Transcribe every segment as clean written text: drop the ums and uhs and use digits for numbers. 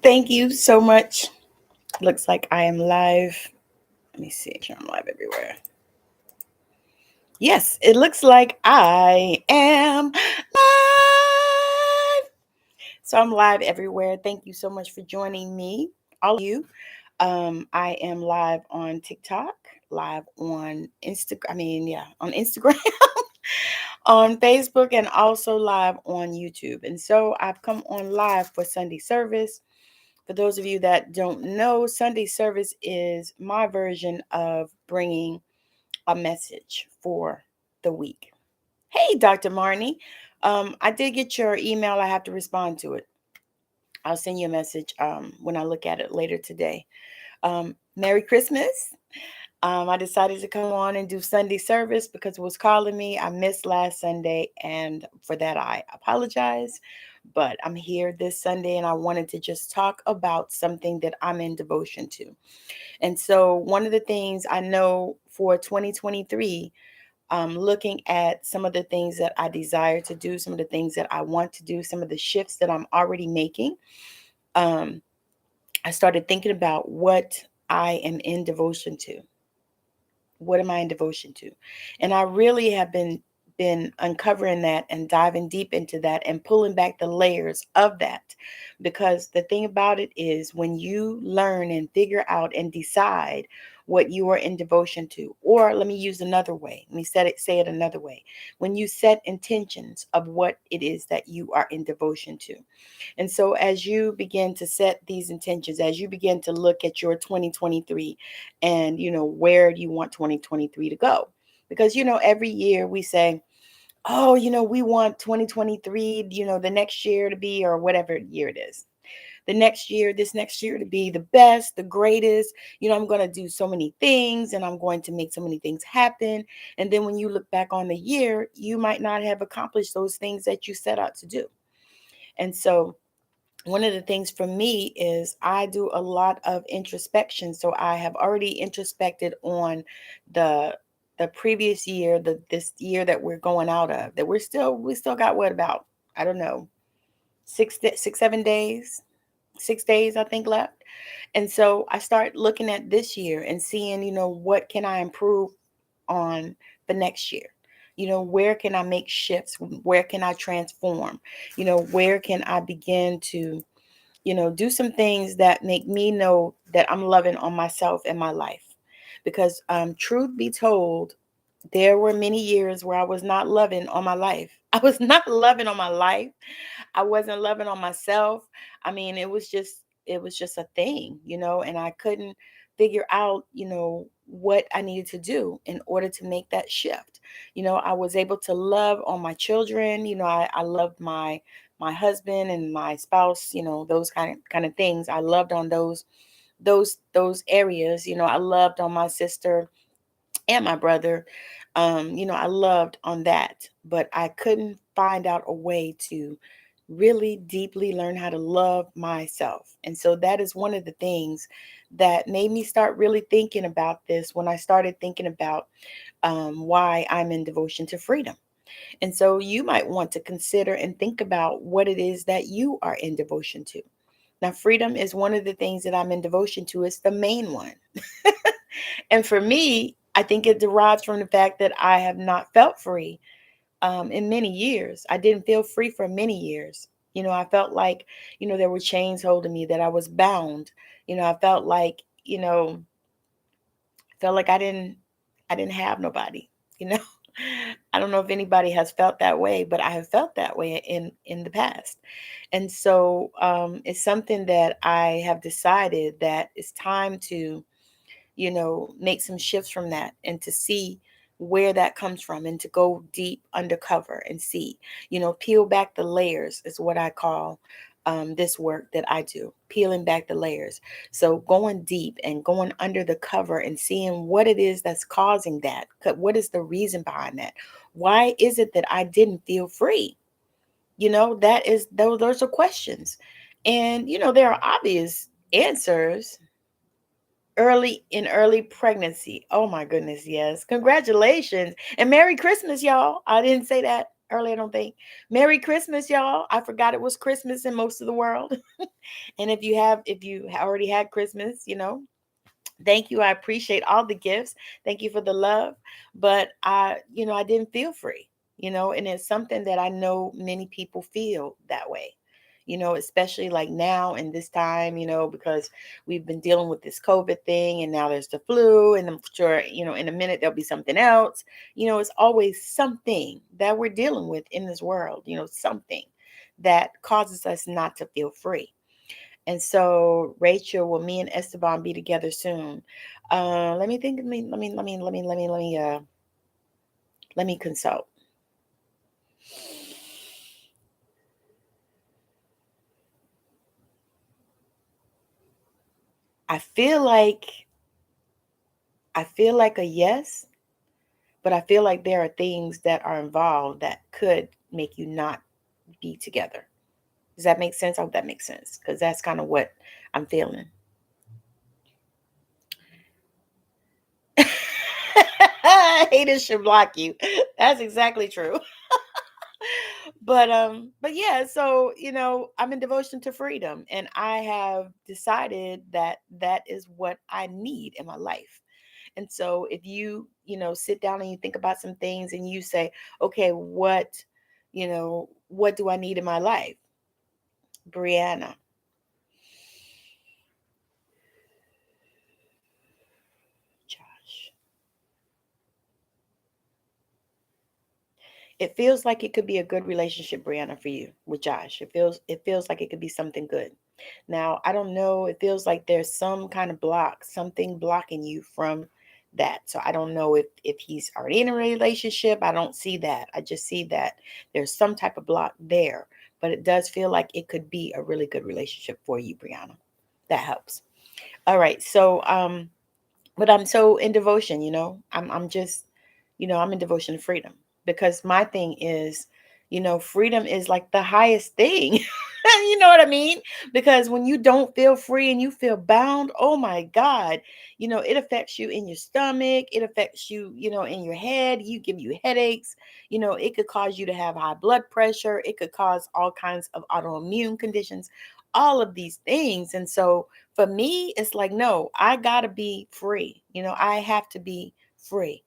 Thank you so much. Looks like I am live. Let me see. I'm live everywhere. Yes, it looks like I am live. So I'm live everywhere. Thank you so much for joining me, all of you. I am live on TikTok, live on Instagram. On Instagram, on Facebook, and also live on YouTube. And so I've come on live for Sunday service. For those of you that don't know, Sunday service is my version of bringing a message for the week. Hey, Dr. Marnie. I did get your email. I have to respond to it. I'll send you a message when I look at it later today. Merry Christmas. I decided to come on and do Sunday service because it was calling me. I missed last Sunday, and for that, I apologize. But I'm here this Sunday, and I wanted to just talk about something that I'm in devotion to. And so, one of the things I know for 2023, looking at some of the things that I desire to do, some of the things that I want to do, some of the shifts that I'm already making, I started thinking about what I am in devotion to. What am I in devotion to? And I really have been uncovering that and diving deep into that and pulling back the layers of that. Because the thing about it is when you learn and figure out and decide what you are in devotion to, or let me use another way. Let me say it another way. When you set intentions of what it is that you are in devotion to. And so as you begin to set these intentions, as you begin to look at your 2023 and, where do you want 2023 to go? Because, every year we say, oh, we want 2023, the next year to be, or whatever year it is. This next year to be the best, the greatest. I'm going to do so many things and I'm going to make so many things happen. And then when you look back on the year, you might not have accomplished those things that you set out to do. And so one of the things for me is I do a lot of introspection. So I have already introspected on the previous year, this year that we're going out of, that we still got what, about, I don't know, 7 days, 6 days, I think, left. And so I start looking at this year and seeing, what can I improve on the next year? Where can I make shifts? Where can I transform? Where can I begin to, do some things that make me know that I'm loving on myself and my life? Because truth be told, there were many years where I was not loving on my life. I was not loving on my life. I wasn't loving on myself. I mean, it was just a thing, and I couldn't figure out, what I needed to do in order to make that shift. I was able to love on my children. I loved my husband and my spouse, those kind of things. I loved on those areas. I loved on my sister and my brother. I loved on that, but I couldn't find out a way to really deeply learn how to love myself. And so that is one of the things that made me start really thinking about this when I started thinking about why I'm in devotion to freedom. And so you might want to consider and think about what it is that you are in devotion to. Now, freedom is one of the things that I'm in devotion to. It's the main one. And for me, I think it derives from the fact that I have not felt free in many years. I didn't feel free for many years. I felt like, there were chains holding me, that I was bound. I felt like I didn't have nobody, you know. I don't know if anybody has felt that way, but I have felt that way in the past. And so it's something that I have decided that it's time to, make some shifts from that and to see where that comes from and to go deep undercover and see, peel back the layers is what I call this work that I do, peeling back the layers. So going deep and going under the cover and seeing what it is that's causing that. What is the reason behind that? Why is it that I didn't feel free? Those are questions. And, there are obvious answers. Early pregnancy. Oh my goodness, yes. Congratulations. And Merry Christmas, y'all. I didn't say that. early, I don't think. Merry Christmas, y'all. I forgot it was Christmas in most of the world. And if you already had Christmas, thank you. I appreciate all the gifts. Thank you for the love. But I didn't feel free, and it's something that I know many people feel that way, especially like now in this time, because we've been dealing with this COVID thing, and now there's the flu, and I'm sure, in a minute there'll be something else. It's always something that we're dealing with in this world, something that causes us not to feel free. And so, Rachel, will me and Esteban be together soon? Let me think. Let me consult. I feel like a yes, but I feel like there are things that are involved that could make you not be together. Does that make sense? I hope that makes sense, because that's kind of what I'm feeling. Haters should block you. That's exactly true. But yeah, so I'm in devotion to freedom, and I have decided that that is what I need in my life. And so if sit down and you think about some things and you say, okay, what do I need in my life? Brianna. Josh. It feels like it could be a good relationship, Brianna, for you with Josh. It feels like it could be something good. Now, I don't know. It feels like there's some kind of block, something blocking you from that. So I don't know if he's already in a relationship. I don't see that. I just see that there's some type of block there. But it does feel like it could be a really good relationship for you, Brianna. That helps. All right. So but I'm so in devotion, I'm just, I'm in devotion to freedom, because my thing is, freedom is like the highest thing. You know what I mean? Because when you don't feel free and you feel bound, oh my God, it affects you in your stomach, it affects you, in your head, give you headaches, it could cause you to have high blood pressure, it could cause all kinds of autoimmune conditions, all of these things. And so for me, it's like, no, I gotta be free. I have to be free.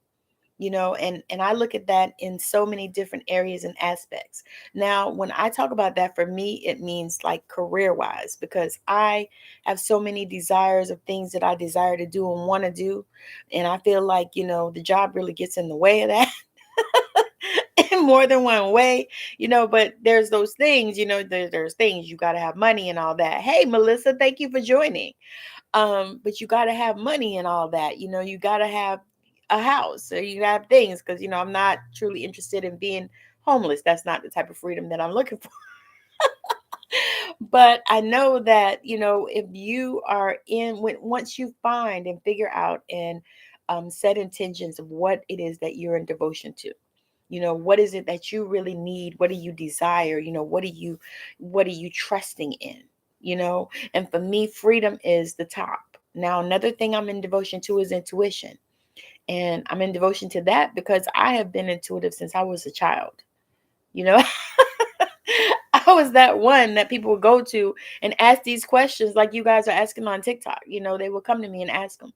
And I look at that in so many different areas and aspects. Now, when I talk about that, for me, it means like career wise, because I have so many desires of things that I desire to do and want to do. And I feel like, the job really gets in the way of that. In more than one way, but there's those things, there's things you got to have money and all that. Hey, Melissa, thank you for joining. But you got to have money and all that, you got to have a house, so you have things, because I'm not truly interested in being homeless. That's not the type of freedom that I'm looking for. But I know that, if you are once you find and figure out and set intentions of what it is that you're in devotion to, what is it that you really need, what do you desire, what are you trusting in, and for me, freedom is the top. Now, another thing I'm in devotion to is intuition, and I'm in devotion to that because I have been intuitive since I was a child. you know I was that one that people would go to and ask these questions like you guys are asking on TikTok. They would come to me and ask them.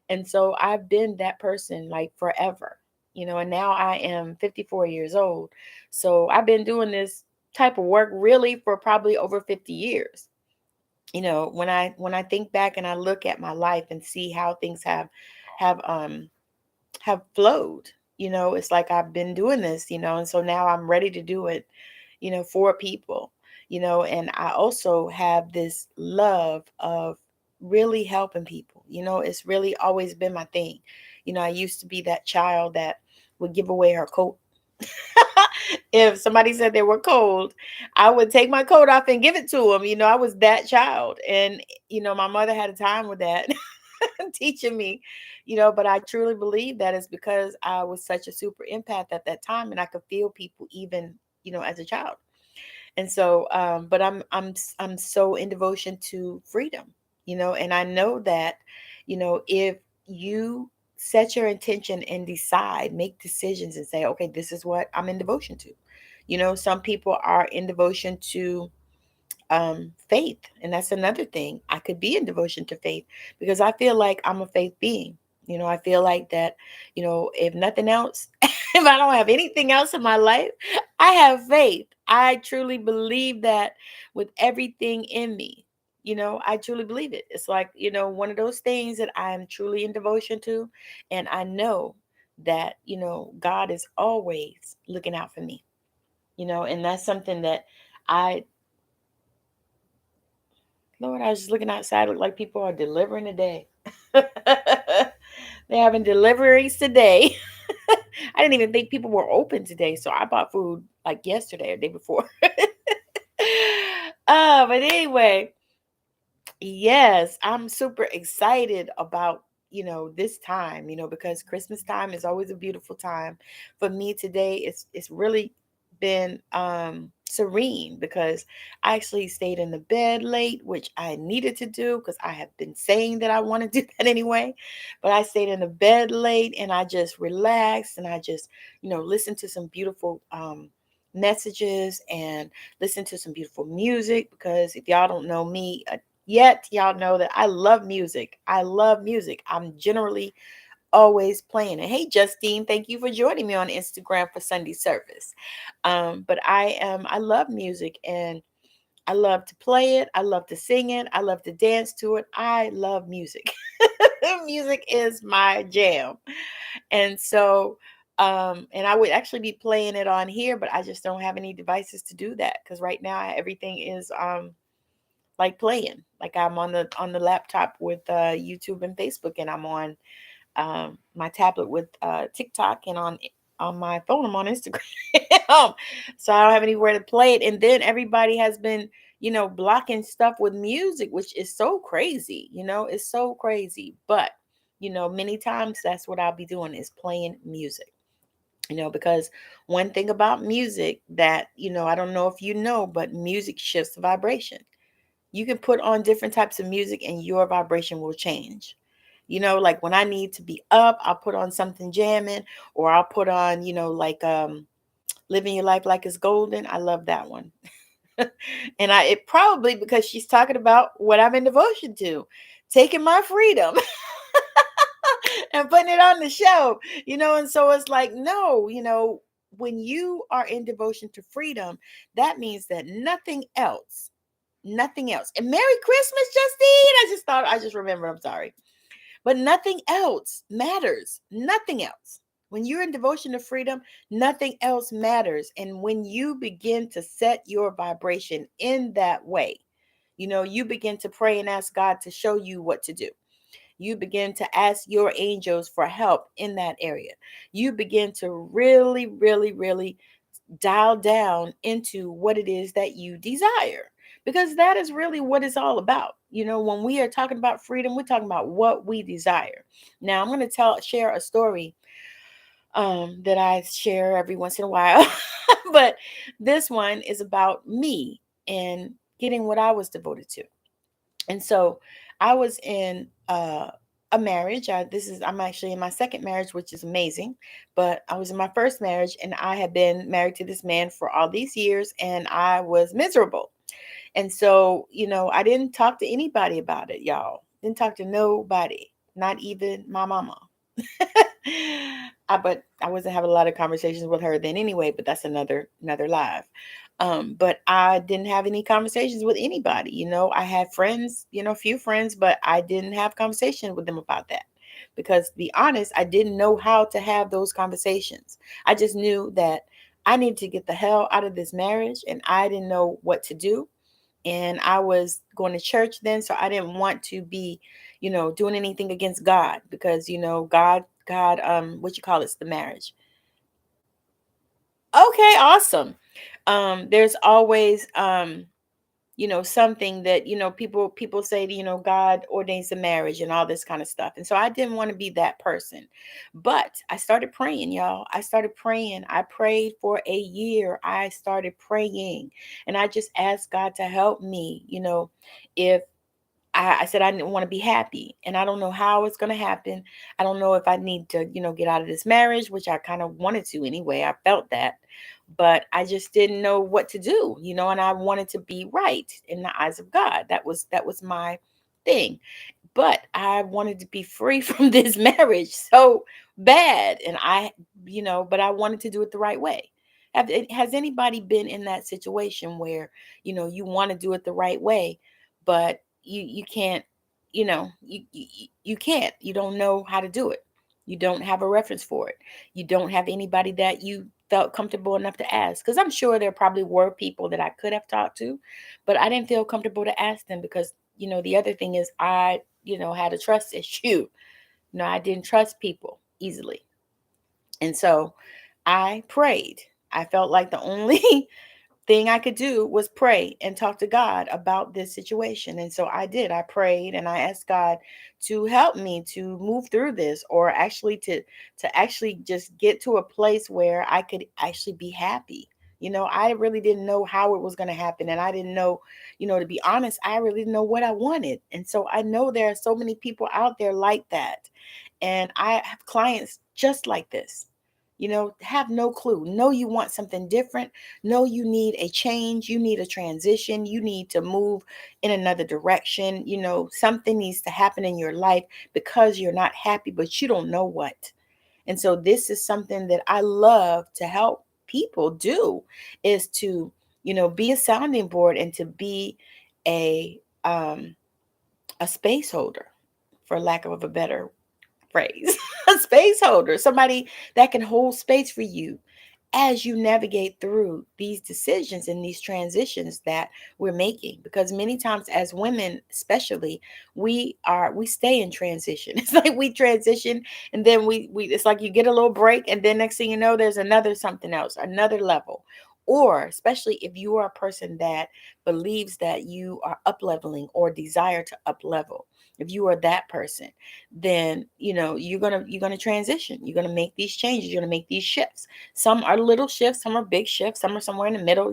And so I've been that person like forever, and now I am 54 years old. So I've been doing this type of work really for probably over 50 years. When I think back and I look at my life and see how things have have flowed, it's like I've been doing this, and so now I'm ready to do it, for people, and I also have this love of really helping people. It's really always been my thing. I used to be that child that would give away her coat. If somebody said they were cold, I would take my coat off and give it to them. I was that child. And, my mother had a time with that, teaching me, but I truly believe that is because I was such a super empath at that time, and I could feel people even, as a child. And so, but I'm so in devotion to freedom, and I know that, if you set your intention and decide, make decisions and say, okay, this is what I'm in devotion to. Some people are in devotion to faith. And that's another thing. I could be in devotion to faith because I feel like I'm a faith being. I feel like that, if nothing else, if I don't have anything else in my life, I have faith. I truly believe that with everything in me. I truly believe it. It's like, one of those things that I am truly in devotion to. And I know that, God is always looking out for me, and that's something that I Lord, I was just looking outside. Look like people are delivering today. They're having deliveries today. I didn't even think people were open today, so I bought food like yesterday or day before. But anyway, yes, I'm super excited about, this time, because Christmas time is always a beautiful time. For me today, it's really been serene because I actually stayed in the bed late, which I needed to do because I have been saying that I want to do that anyway. But I stayed in the bed late and I just relaxed and I just, listened to some beautiful messages and listened to some beautiful music because if y'all don't know me, yet y'all know that I love music. I love music. I'm generally always playing it. Hey Justine, thank you for joining me on Instagram for Sunday service. But I love music and I love to play it. I love to sing it. I love to dance to it. I love music. Music is my jam. And so and I would actually be playing it on here, but I just don't have any devices to do that because right now everything is like playing. Like I'm on the laptop with YouTube and Facebook, and I'm on my tablet with TikTok, and on my phone I'm on Instagram. So I don't have anywhere to play it. And then everybody has been, blocking stuff with music, which is so crazy. It's so crazy. But many times that's what I'll be doing is playing music. Because one thing about music that, I don't know if you know, but music shifts the vibration. You can put on different types of music and your vibration will change. Like when I need to be up, I'll put on something jamming, or I'll put on, like Living Your Life Like It's Golden. I love that one. And it probably because she's talking about what I'm in devotion to, taking my freedom and putting it on the show, and so it's like, no, when you are in devotion to freedom, that means that nothing else. And Merry Christmas, Justine. I just remembered. I'm sorry. But nothing else matters. Nothing else. When you're in devotion to freedom, nothing else matters. And when you begin to set your vibration in that way, you begin to pray and ask God to show you what to do. You begin to ask your angels for help in that area. You begin to really, really, really dial down into what it is that you desire, because that is really what it's all about. When we are talking about freedom, we're talking about what we desire. Now I'm going to share a story that I share every once in a while. But this one is about me and getting what I was devoted to. And so I was in a marriage. I'm actually in my second marriage, which is amazing. But I was in my first marriage, and I had been married to this man for all these years, and I was miserable. And so, I didn't talk to anybody about it, y'all. Didn't talk to nobody, not even my mama. But I wasn't having a lot of conversations with her then anyway, but that's another live. But I didn't have any conversations with anybody. I had friends, a few friends, but I didn't have conversation with them about that. Because to be honest, I didn't know how to have those conversations. I just knew that I needed to get the hell out of this marriage, and I didn't know what to do. And I was going to church then, so I didn't want to be, doing anything against God, because God, what you call it's the marriage. Okay, awesome. There's always something that, people say, God ordains the marriage and all this kind of stuff. And so I didn't want to be that person. But I started praying, y'all. I started praying. I prayed for a year. I started praying, and I just asked God to help me, if I said I didn't want to be happy, and I don't know how it's going to happen. I don't know if I need to, get out of this marriage, which I kind of wanted to anyway. I felt that. but I just didn't know what to do, and I wanted to be right in the eyes of God. That was my thing. But I wanted to be free from this marriage so bad. And but I wanted to do it the right way. Has anybody been in that situation where, you want to do it the right way, but you can't, you can't, you don't know how to do it. You don't have a reference for it. You don't have anybody that you felt comfortable enough to ask. Because I'm sure there probably were people that I could have talked to, but I didn't feel comfortable to ask them because, the other thing is I, had a trust issue. I didn't trust people easily. And so I prayed. I felt like the only thing I could do was pray and talk to God about this situation. And so I did. I prayed and I asked God to help me to move through this, or actually to actually just get to a place where I could actually be happy. I really didn't know how it was going to happen, and I didn't know, to be honest, I really didn't know what I wanted. And so I know there are so many people out there like that. And I have clients just like this. Have no clue. Know you want something different. Know you need a change. You need a transition. You need to move in another direction. Something needs to happen in your life because you're not happy, but you don't know what. And so this is something that I love to help people do, is to, be a sounding board and to be a a space holder, for lack of a better phrase. A space holder, somebody that can hold space for you as you navigate through these decisions and these transitions that we're making. Because many times as women especially, we stay in transition. It's like we transition, and then we it's like you get a little break, and then next thing you know, there's another something else, another level. Or especially if you are a person that believes that you are up leveling or desire to up level, if you are that person, then you're gonna transition. You're gonna make these changes. You're gonna make these shifts. Some are little shifts, some are big shifts, some are somewhere in the middle,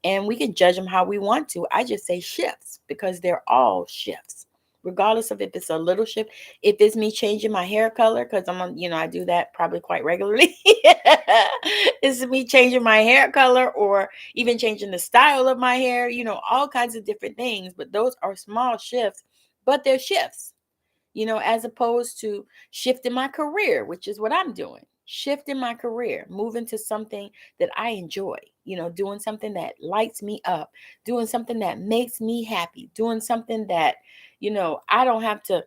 and we can judge them how we want to. I just say shifts because they're all shifts, regardless of if it's a little shift. If it's me changing my hair color, because I do that probably quite regularly. It's me changing my hair color, or even changing the style of my hair, all kinds of different things. But those are small shifts, but they're shifts, as opposed to shifting my career, which is what I'm doing. Shifting my career, moving to something that I enjoy, doing something that lights me up, doing something that makes me happy, doing something that, I don't have to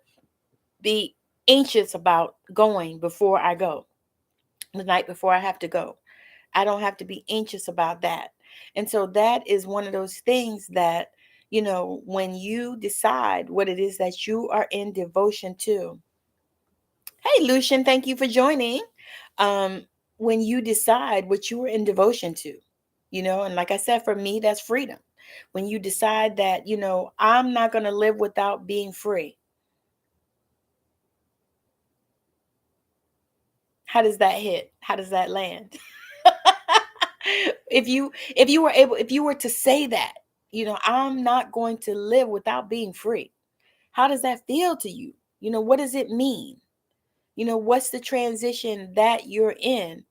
be anxious about going before I go, the night before I have to go. I don't have to be anxious about that. And so that is one of those things that, when you decide what it is that you are in devotion to. Hey, Lucian, thank you for joining. Um, when you decide what you are in devotion to, and like I said, for me, that's freedom. When you decide that, I'm not going to live without being free. How does that hit? How does that land? If you were to say that, I'm not going to live without being free. How does that feel to you? What does it mean? What's the transition that you're in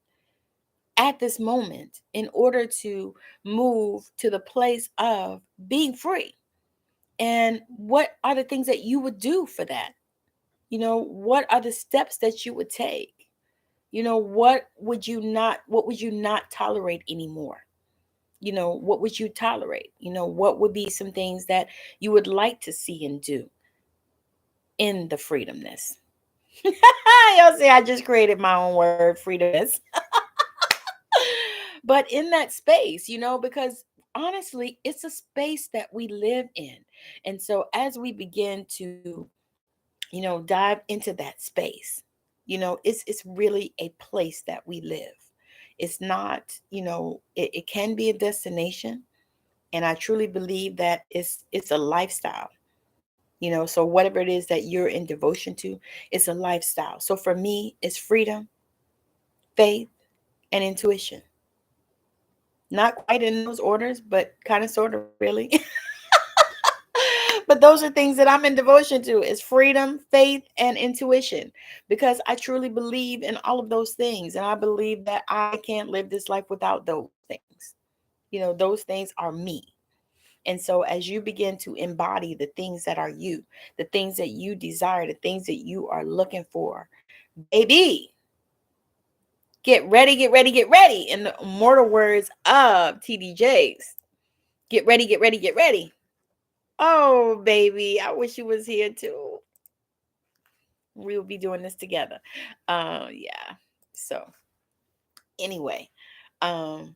at this moment in order to move to the place of being free? And what are the things that you would do for that? What are the steps that you would take? What would you not tolerate anymore? What would you tolerate? What would be some things that you would like to see and do in the freedomness? Y'all see, I just created my own word, freedomness. But in that space, because honestly, it's a space that we live in. And so as we begin to, dive into that space, it's really a place that we live. It's not, it can be a destination. And I truly believe that it's a lifestyle. So whatever it is that you're in devotion to, it's a lifestyle. So for me, it's freedom, faith, and intuition. Not quite in those orders, but kind of sort of really. But those are things that I'm in devotion to is freedom, faith, and intuition, because I truly believe in all of those things. And I believe that I can't live this life without those things. Those things are me. And so as you begin to embody the things that are you, the things that you desire, the things that you are looking for, baby, get ready, get ready, get ready. In the immortal words of TD Jakes, get ready, get ready, get ready. Oh, baby, I wish you was here too. We will be doing this together. Yeah. So anyway, you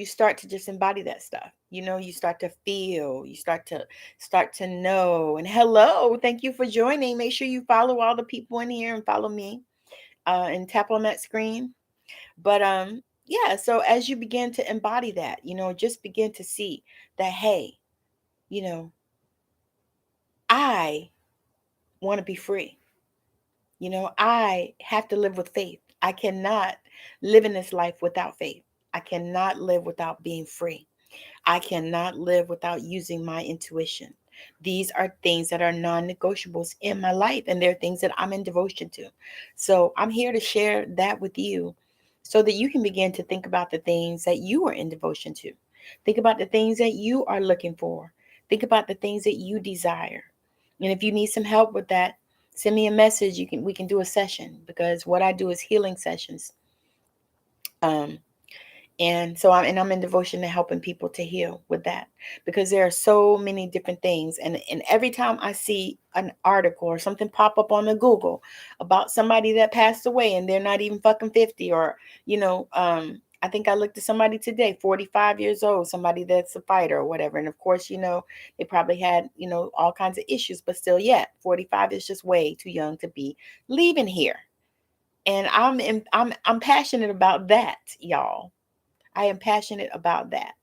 start to just embody that stuff. You start to feel, you start to know. And hello, thank you for joining. Make sure you follow all the people in here and follow me, and tap on that screen. But yeah, so as you begin to embody that, just begin to see that, hey, you know, I want to be free. I have to live with faith. I cannot live in this life without faith. I cannot live without being free. I cannot live without using my intuition. These are things that are non-negotiables in my life, and they're things that I'm in devotion to. So I'm here to share that with you so that you can begin to think about the things that you are in devotion to. Think about the things that you are looking for. Think about the things that you desire. And if you need some help with that, send me a message. We can do a session, because what I do is healing sessions. And so I'm in devotion to helping people to heal with that, because there are so many different things. And every time I see an article or something pop up on the Google about somebody that passed away and they're not even fucking 50, or, I think I looked at somebody today, 45 years old, somebody that's a fighter or whatever. And of course, they probably had, all kinds of issues, but still, yeah, 45 is just way too young to be leaving here. And I'm passionate about that, y'all. I am passionate about that.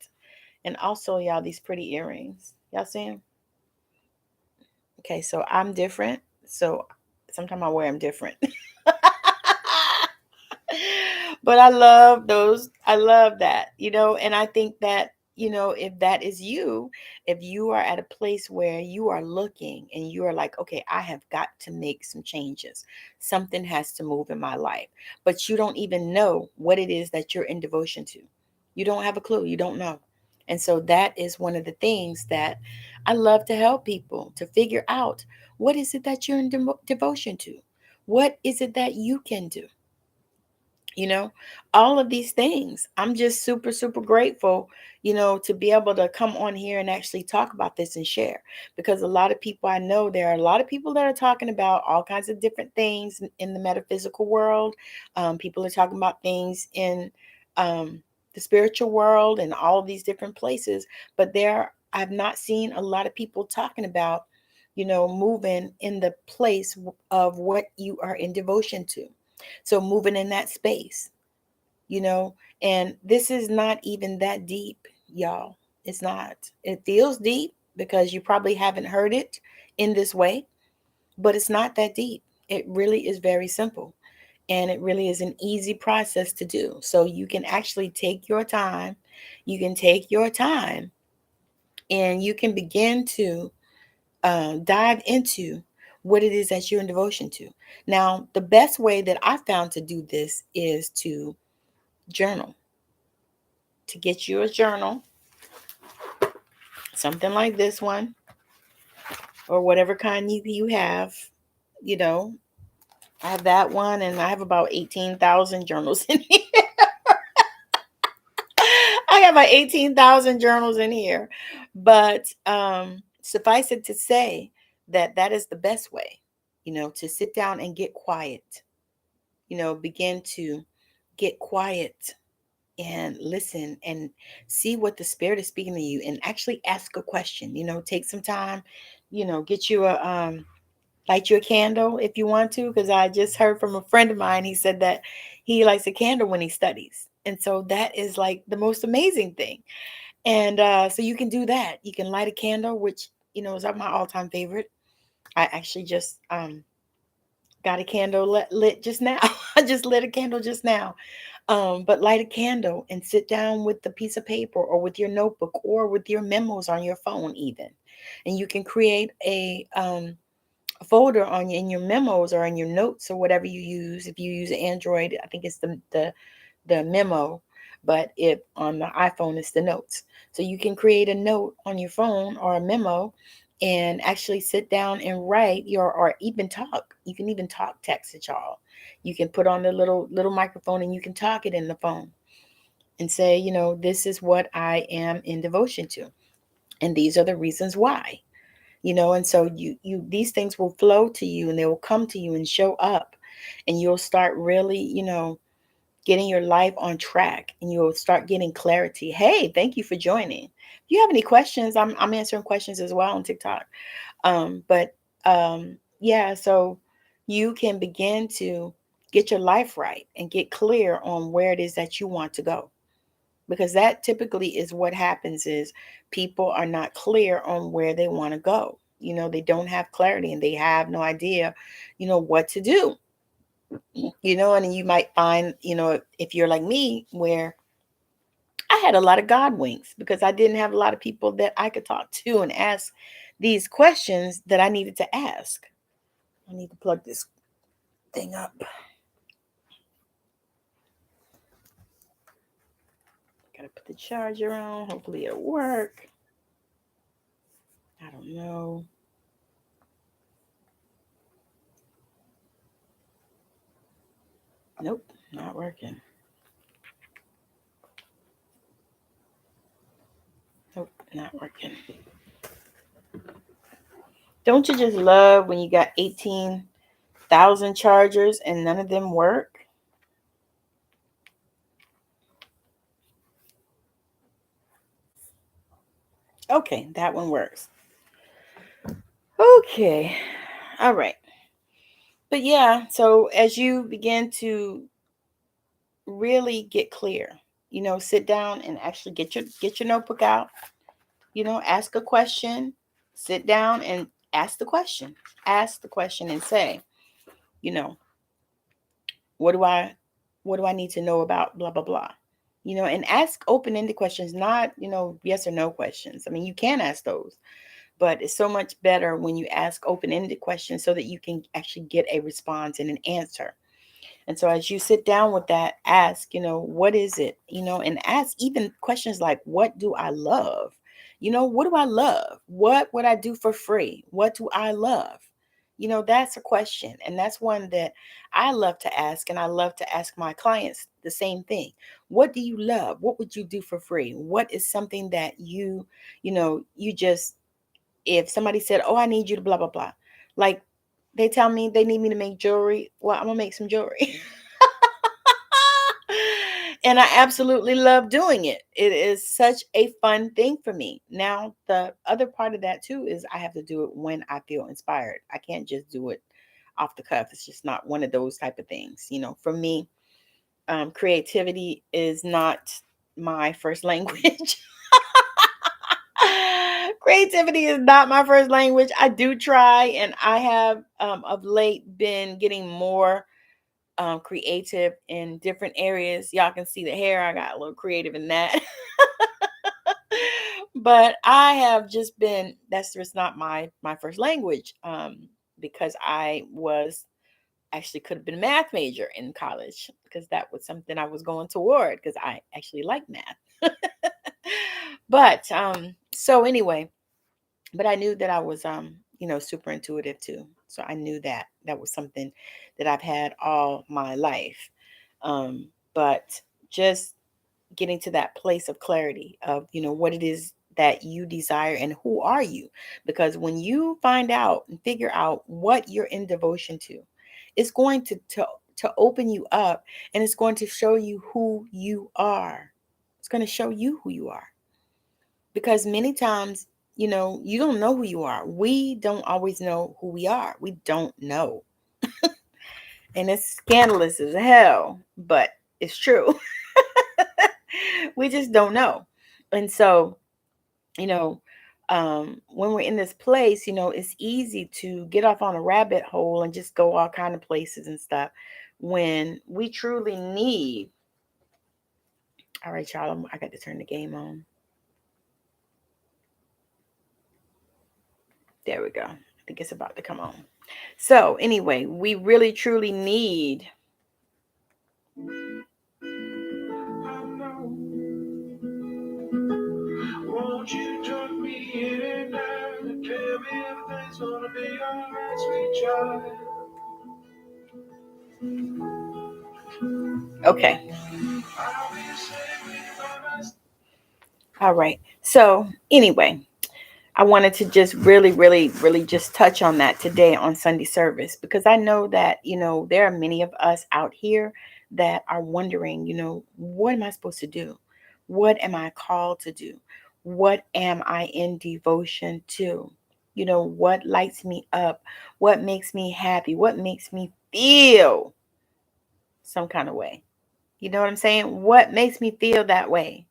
And also, y'all, these pretty earrings. Y'all see them? Okay, so I'm different. So sometimes I wear them different. But I love those. I love that, and I think that, if that is you, if you are at a place where you are looking and you are like, okay, I have got to make some changes. Something has to move in my life, but you don't even know what it is that you're in devotion to. You don't have a clue. You don't know. And so that is one of the things that I love to help people to figure out. What is it that you're in devotion to? What is it that you can do? All of these things. I'm just super, super grateful, to be able to come on here and actually talk about this and share. Because a lot of people, I know there are a lot of people that are talking about all kinds of different things in the metaphysical world. People are talking about things in the spiritual world and all of these different places. But I've not seen a lot of people talking about, moving in the place of what you are in devotion to. So moving in that space, and this is not even that deep, y'all. It's not. It feels deep because you probably haven't heard it in this way, but it's not that deep. It really is very simple, and it really is an easy process to do. So you can actually take your time. You can take your time and you can begin to dive into what it is that you're in devotion to. Now, the best way that I found to do this is to journal. To get you a journal, something like this one, or whatever kind you have. I have that one, and I have about 18,000 journals in here. I got about 18,000 journals in here. But suffice it to say that that is the best way, to sit down and get quiet. Begin to get quiet and listen and see what the spirit is speaking to you, and actually ask a question. Take some time, get you light you a candle if you want to, because I just heard from a friend of mine. He said that he lights a candle when he studies, and so that is like the most amazing thing. And so you can do that. You can light a candle, which is my all-time favorite. I actually just got a candle lit just now. I just lit a candle just now. But light a candle and sit down with the piece of paper or with your notebook or with your memos on your phone even. And you can create a folder on in your memos or in your notes or whatever you use. If you use Android, I think it's the memo, but if on the iPhone it's the notes. So you can create a note on your phone or a memo and actually sit down and write your or even talk. You can even talk text it, y'all. You can put on the little microphone and you can talk it in the phone and say, this is what I am in devotion to. And these are the reasons why. And so you these things will flow to you and they will come to you and show up, and you'll start really, getting your life on track, and you'll start getting clarity. Hey, thank you for joining. If you have any questions, I'm answering questions as well on TikTok. But yeah, so you can begin to get your life right and get clear on where it is that you want to go, because that typically is what happens is people are not clear on where they want to go. They don't have clarity and they have no idea, what to do. And you might find, if you're like me, where I had a lot of God winks because I didn't have a lot of people that I could talk to and ask these questions that I needed to ask. I need to plug this thing up. Gotta put the charger on. Hopefully it'll work. I don't know. Nope, not working. Nope, not working. Don't you just love when you got 18,000 chargers and none of them work? Okay, that one works. Okay, all right. But yeah, so as you begin to really get clear, sit down and actually get your notebook out, ask a question, sit down and ask the question. Ask the question and say, you know, what do I need to know about blah blah blah? And ask open-ended questions, not, yes or no questions. I mean, you can ask those, but it's so much better when you ask open-ended questions so that you can actually get a response and an answer. And so as you sit down with that, ask, what is it? And ask even questions like, what do I love? What do I love? What would I do for free? What do I love? That's a question. And that's one that I love to ask. And I love to ask my clients the same thing. What do you love? What would you do for free? What is something that you just, if somebody said, oh, I need you to blah, blah, blah. Like they tell me they need me to make jewelry. Well, I'm going to make some jewelry. And I absolutely love doing it. It is such a fun thing for me. Now, the other part of that too is I have to do it when I feel inspired. I can't just do it off the cuff. It's just not one of those type of things. For me, creativity is not my first language. Creativity is not my first language. I do try, and I have of late been getting more creative in different areas. Y'all can see the hair. I got a little creative in that. But I have just been, that's just not my first language, because I was actually could have been a math major in college because that was something I was going toward because I actually like math. But so anyway, but I knew that I was super intuitive too. So I knew that that was something that I've had all my life. But just getting to that place of clarity of what it is that you desire and who are you, because when you find out and figure out what you're in devotion to, it's going to open you up, and it's going to show you who you are. It's going to show you who you are, because many times, you don't know who you are. We don't always know who we are. We don't know. And it's scandalous as hell, but it's true. We just don't know. And so, you know, when we're in this place, it's easy to get off on a rabbit hole and just go all kind of places and stuff when we truly need All right, y'all. I got to turn the game on. There we go. I think it's about to come on. So, anyway, we really truly need. Won't you join me in it now? Tell me everything's gonna be alright, sweet child. Okay. All right. So, anyway, I wanted to just really, really, really just touch on that today on Sunday service, because I know that, there are many of us out here that are wondering, what am I supposed to do? What am I called to do? What am I in devotion to? What lights me up? What makes me happy? What makes me feel some kind of way? You know what I'm saying? What makes me feel that way?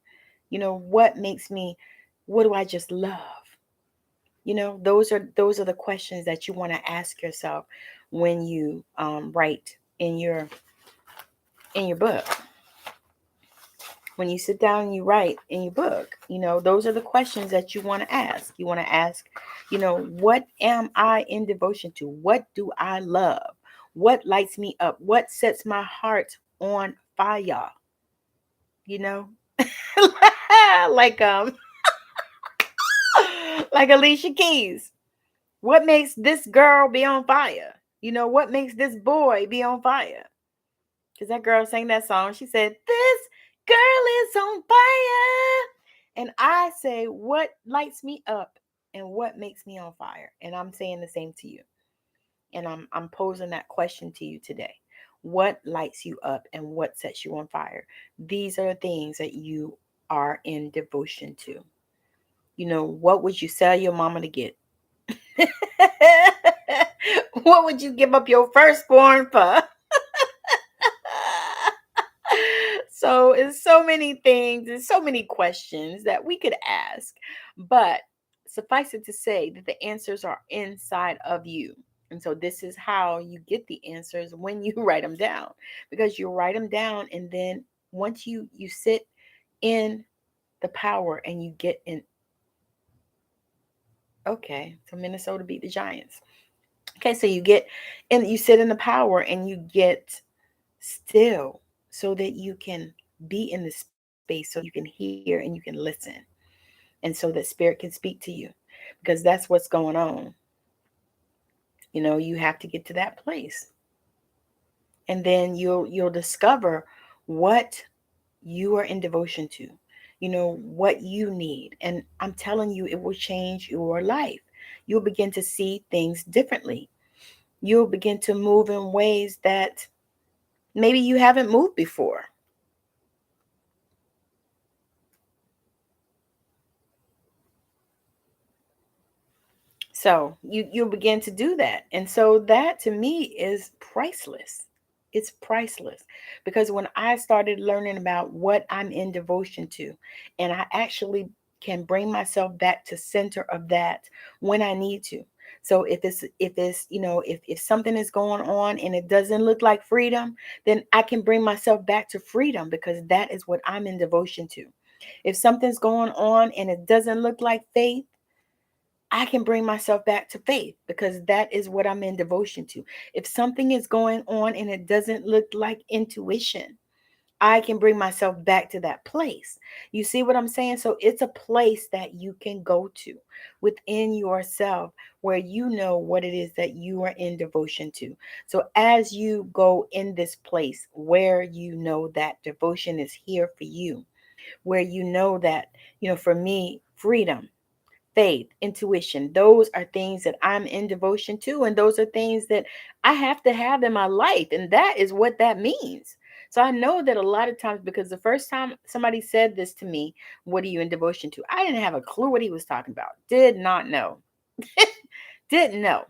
What do I just love? Those are the questions that you want to ask yourself when you write in your book. When you sit down and you write in your book, those are the questions that you want to ask. You want to ask, what am I in devotion to? What do I love? What lights me up? What sets my heart on fire? You know, like like Alicia Keys. What makes this girl be on fire? What makes this boy be on fire? Because that girl sang that song. She said, "This girl is on fire." And I say, what lights me up and what makes me on fire? And I'm saying the same to you. And I'm posing that question to you today. What lights you up and what sets you on fire? These are the things that you are in devotion to. What would you sell your mama to get? What would you give up your firstborn for? So it's so many things and so many questions that we could ask, but suffice it to say that the answers are inside of you. And so this is how you get the answers when you write them down, because you write them down, and then once you sit in the power and you get in. Okay, so Minnesota beat the Giants. Okay, so you get and you sit in the power and you get still so that you can be in the space, so you can hear and you can listen, and so that spirit can speak to you, because that's what's going on. You have to get to that place, and then you'll discover what you are in devotion to, what you need, and I'm telling you, it will change your life. You'll begin to see things differently. You'll begin to move in ways that maybe you haven't moved before. So you'll begin to do that. And so that to me is priceless. It's priceless, because when I started learning about what I'm in devotion to, and I actually can bring myself back to center of that when I need to. So if something is going on and it doesn't look like freedom, then I can bring myself back to freedom, because that is what I'm in devotion to. If something's going on and it doesn't look like faith, I can bring myself back to faith, because that is what I'm in devotion to. If something is going on and it doesn't look like intuition, I can bring myself back to that place. You see what I'm saying? So it's a place that you can go to within yourself where you know what it is that you are in devotion to. So as you go in this place where you know that devotion is here for you, where you know that, for me, freedom, faith, intuition, those are things that I'm in devotion to. And those are things that I have to have in my life. And that is what that means. So I know that a lot of times, because the first time somebody said this to me, what are you in devotion to? I didn't have a clue what he was talking about. Did not know. Didn't know.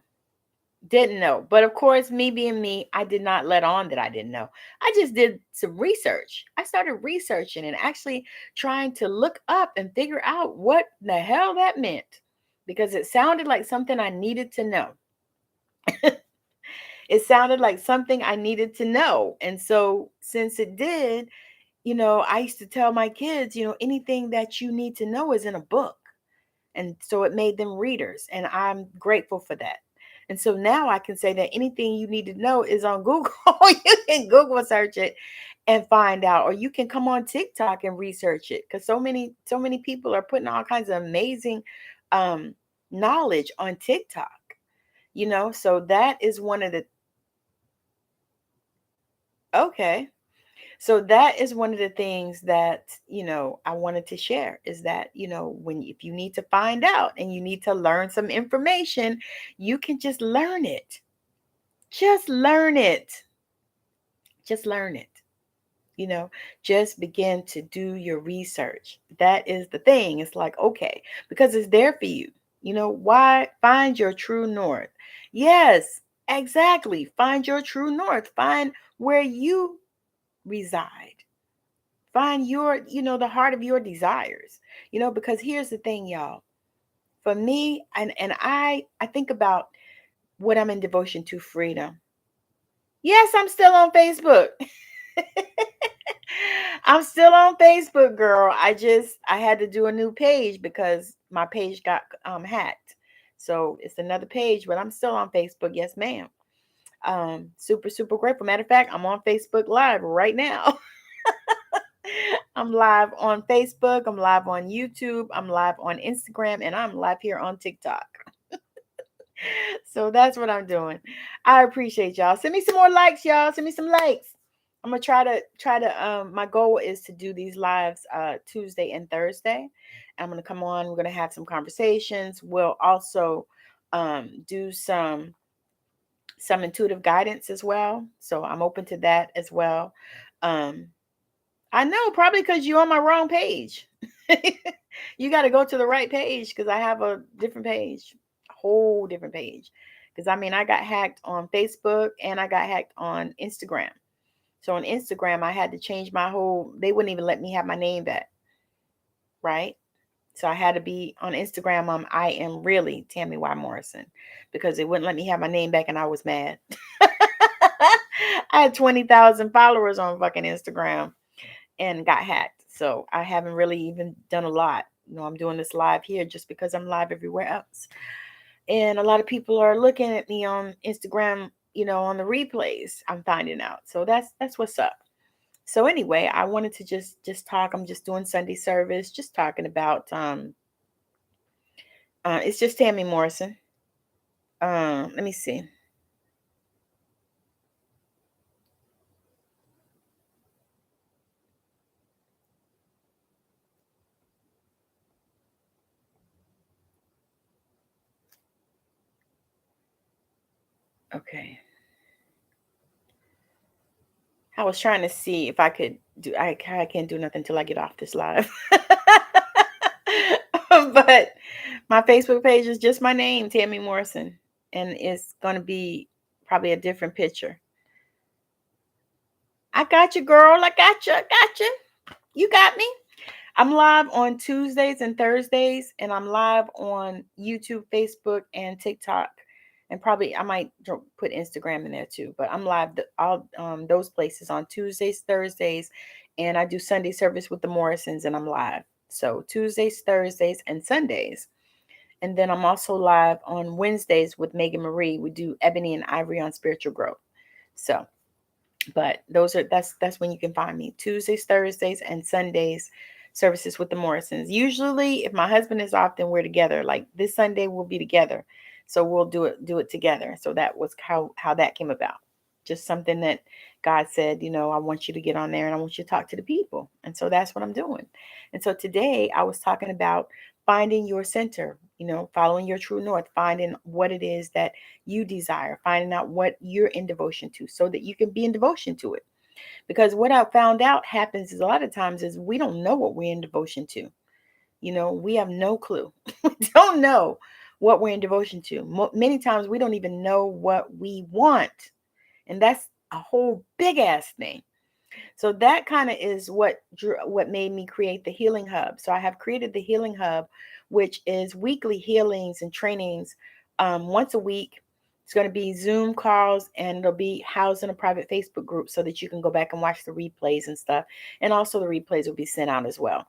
Didn't know. But of course, me being me, I did not let on that I didn't know. I just did some research. I started researching and actually trying to look up and figure out what the hell that meant, because it sounded like something I needed to know. It sounded like something I needed to know. And so since it did, I used to tell my kids, anything that you need to know is in a book. And so it made them readers. And I'm grateful for that. And so now I can say that anything you need to know is on Google. You can Google search it and find out, or you can come on TikTok and research it. Because so many people are putting all kinds of amazing um, knowledge on TikTok. So that is one of the okay. So that is one of the things that, I wanted to share is that, if you need to find out and you need to learn some information, you can just learn it. Just learn it. Just learn it. You know, just begin to do your research. That is the thing. It's like, okay, because it's there for you. Why find your true north? Yes, exactly. Find your true north. Find where you reside. Find the heart of your desires. Because here's the thing, y'all. For me, and I think about what I'm in devotion to, freedom. Yes, I'm still on Facebook. I'm still on Facebook, girl. I had to do a new page because my page got hacked. So it's another page, but I'm still on Facebook. Yes, ma'am. Super, super grateful. Matter of fact, I'm on Facebook Live right now. I'm live on Facebook. I'm live on YouTube. I'm live on Instagram, and I'm live here on TikTok. So that's what I'm doing. I appreciate y'all. Send me some more likes, y'all. Send me some likes. I'm gonna try to my goal is to do these lives Tuesday and Thursday. I'm gonna come on, we're gonna have some conversations. We'll also do some intuitive guidance as well. So I'm open to that as well. I know, probably because you're on my wrong page. You got to go to the right page because I have a different page, a whole different page. Because I got hacked on Facebook and I got hacked on Instagram. So on Instagram, I had to change they wouldn't even let me have my name back. Right. So I had to be on Instagram. I am really Tammy Y. Morrison because it wouldn't let me have my name back and I was mad. I had 20,000 followers on fucking Instagram and got hacked. So I haven't really even done a lot. I'm doing this live here just because I'm live everywhere else. And a lot of people are looking at me on Instagram, on the replays. I'm finding out. So that's what's up. So anyway, I wanted to just talk. I'm just doing Sunday service, just talking about it's just Tammy Morrison. Let me see. Okay. I was trying to see if I could do. I can't do nothing until I get off this live. But my Facebook page is just my name, Tammy Morrison, and it's gonna be probably a different picture. I got you, girl. I got you. I got you. You got me. I'm live on Tuesdays and Thursdays, and I'm live on YouTube, Facebook, and TikTok, and probably I might put Instagram in there too. But I'm live all those places on Tuesdays, Thursdays, and I do Sunday service with the Morrisons, and I'm live. So Tuesdays, Thursdays, and Sundays, and then I'm also live on Wednesdays with Megan Marie. We do Ebony and Ivory on spiritual growth. So. But that's when you can find me. Tuesdays, Thursdays, and Sundays services with the Morrisons. Usually if my husband is off, then we're together. Like this Sunday we'll be together. So we'll do it together. So that was how that came about. Just something that God said, I want you to get on there and I want you to talk to the people. And so that's what I'm doing. And so today I was talking about finding your center, following your true north, finding what it is that you desire, finding out what you're in devotion to so that you can be in devotion to it. Because what I found out happens is a lot of times is we don't know what we're in devotion to. We have no clue. We don't know what we're in devotion to. Many times we don't even know what we want. And that's a whole big ass thing. So that kind of is what made me create the Healing Hub. So I have created the Healing Hub, which is weekly healings and trainings once a week. It's going to be Zoom calls, and it'll be housed in a private Facebook group so that you can go back and watch the replays and stuff. And also the replays will be sent out as well.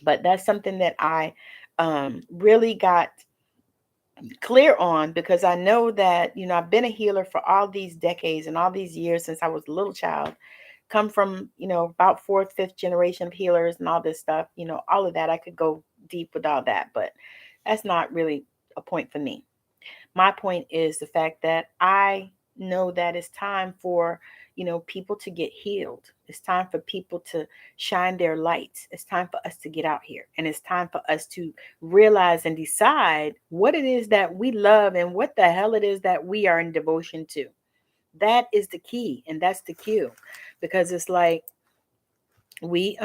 But that's something that I really got clear on, because I know that, I've been a healer for all these decades and all these years since I was a little child. Come from, about fourth, fifth generation of healers and all this stuff, all of that. I could go deep with all that, but that's not really a point for me. My point is the fact that I know that it's time for, people to get healed. It's time for people to shine their lights. It's time for us to get out here. And it's time for us to realize and decide what it is that we love and what the hell it is that we are in devotion to. That is the key, and that's the cue. Because it's like we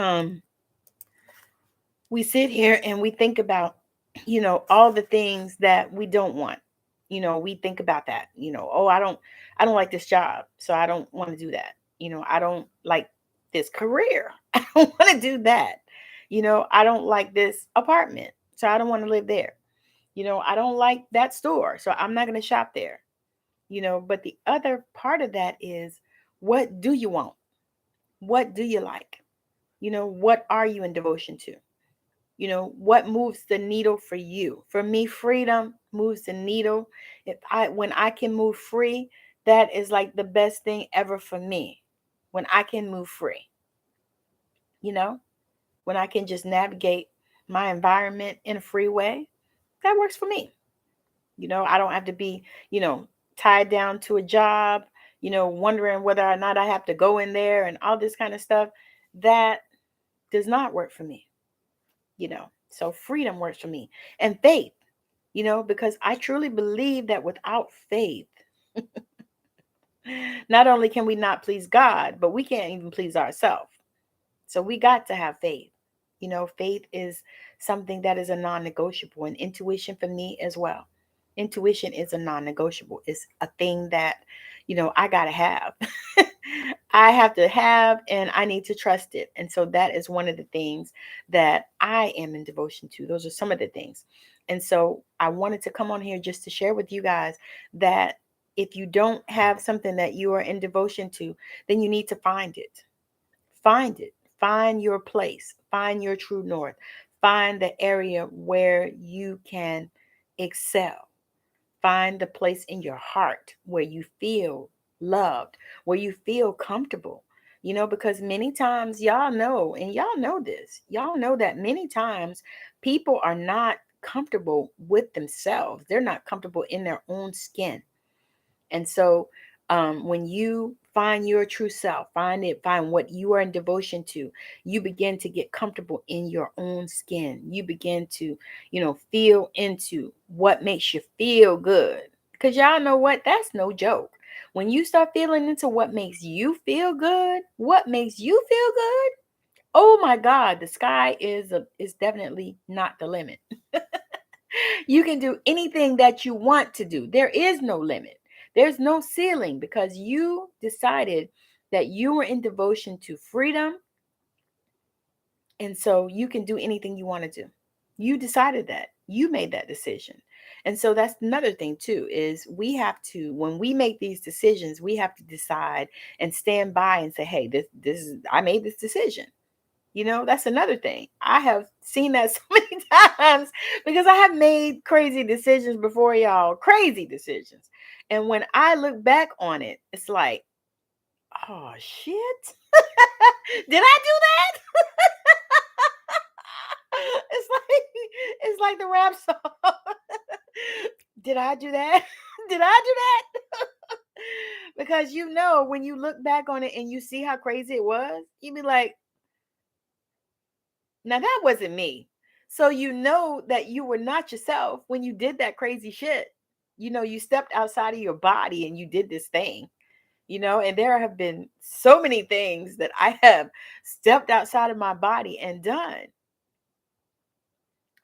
sit here and we think about, all the things that we don't want. We think about that, oh, I don't like this job, so I don't want to do that. I don't like this career. I don't want to do that. I don't like this apartment, so I don't want to live there. I don't like that store, so I'm not going to shop there. But the other part of that is, what do you want? What do you like? What are you in devotion to? What moves the needle for you? For me, freedom moves the needle. When I can move free, that is like the best thing ever for me. When I can move free, when I can just navigate my environment in a free way, that works for me. I don't have to be, tied down to a job, wondering whether or not I have to go in there and all this kind of stuff. That does not work for me. So freedom works for me. And faith, because I truly believe that without faith, not only can we not please God, but we can't even please ourselves. So we got to have faith. Faith is something that is a non-negotiable, and intuition for me as well. Intuition is a non-negotiable. It's a thing that, I got to have. I have to have, and I need to trust it. And so that is one of the things that I am in devotion to. Those are some of the things. And so I wanted to come on here just to share with you guys that if you don't have something that you are in devotion to, then you need to find it. Find it. Find your place. Find your true north. Find the area where you can excel. Find the place in your heart where you feel loved, where you feel comfortable. Because many times, y'all know, and y'all know this, y'all know that many times people are not comfortable with themselves. They're not comfortable in their own skin. And so when you find your true self, find what you are in devotion to, you begin to get comfortable in your own skin. You begin to, feel into what makes you feel good. Because y'all know what? That's no joke. When you start feeling into what makes you feel good, oh my God, the sky is definitely not the limit. You can do anything that you want to do. There is no limit. There's no ceiling, because you decided that you were in devotion to freedom. And so you can do anything you want to do. You decided that. You made that decision. And so that's another thing too, is we have to, when we make these decisions, we have to decide and stand by and say, hey, this is, I made this decision. That's another thing. I have seen that so many times, because I have made crazy decisions before, y'all. Crazy decisions. And when I look back on it, it's like, oh shit. Did I do that? it's like the rap song. Did I do that? Did I do that? Because when you look back on it and you see how crazy it was, you be like, now that wasn't me. So that you were not yourself when you did that crazy shit. You stepped outside of your body and you did this thing. And there have been so many things that I have stepped outside of my body and done.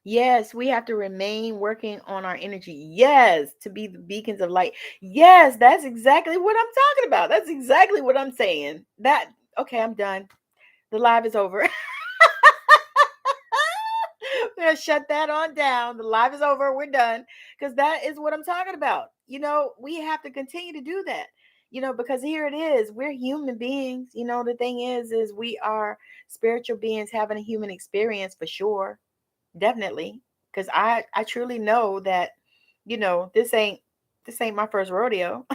Yes, we have to remain working on our energy. Yes, to be the beacons of light. Yes, that's exactly what I'm talking about. That's exactly what I'm saying. Okay, I'm done. The live is over. We're going to shut that on down. The live is over. We're done. Because that is what I'm talking about. we have to continue to do that, because here it is. We're human beings. The thing is we are spiritual beings having a human experience for sure. Definitely. Because I truly know that, this ain't my first rodeo.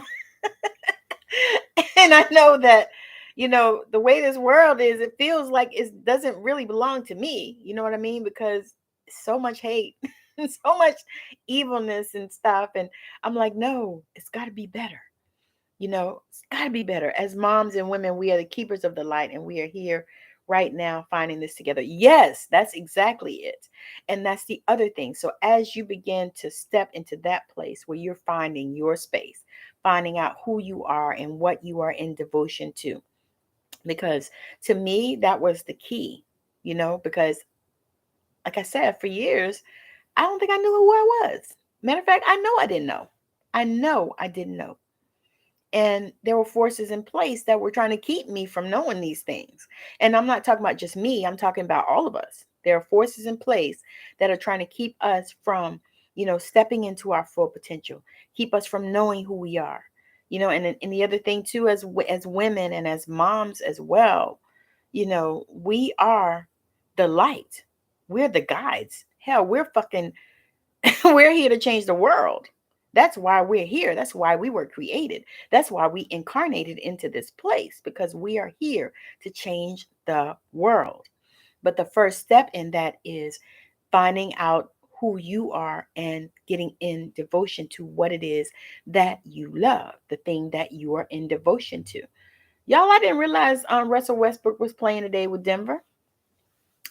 And I know that, the way this world is, it feels like it doesn't really belong to me. You know what I mean? Because so much hate, so much evilness and stuff. And I'm like, no, it's got to be better. It's got to be better. As moms and women, we are the keepers of the light, and we are here right now finding this together. Yes, that's exactly it. And that's the other thing. So as you begin to step into that place where you're finding your space, finding out who you are and what you are in devotion to, because to me, that was the key, because like I said, for years, I don't think I knew who I was. Matter of fact, I know I didn't know. I know I didn't know. And there were forces in place that were trying to keep me from knowing these things. And I'm not talking about just me, I'm talking about all of us. There are forces in place that are trying to keep us from, stepping into our full potential, keep us from knowing who we are. And the other thing too, as women and as moms as well, we are the light. We're the guides. Hell, we're fucking we're here to change the world. That's why we're here. That's why we were created. That's why we incarnated into this place, because we are here to change the world. But the first step in that is finding out who you are and getting in devotion to what it is that you love, the thing that you are in devotion to. Y'all, I didn't realize Russell Westbrook was playing today with Denver.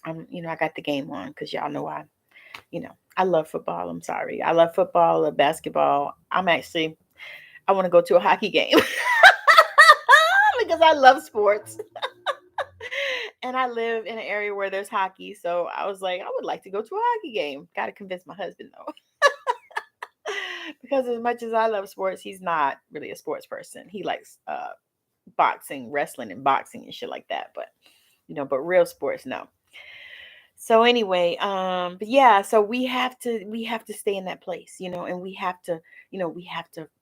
I got the game on because y'all know I love football. I'm sorry. I love football, I love basketball. I want to go to a hockey game because I love sports. And I live in an area where there's hockey. So I was like, I would like to go to a hockey game. Got to convince my husband though. Because as much as I love sports, he's not really a sports person. He likes boxing, wrestling and boxing and shit like that. But real sports, no. So anyway, but yeah, so we have to stay in that place, and we have to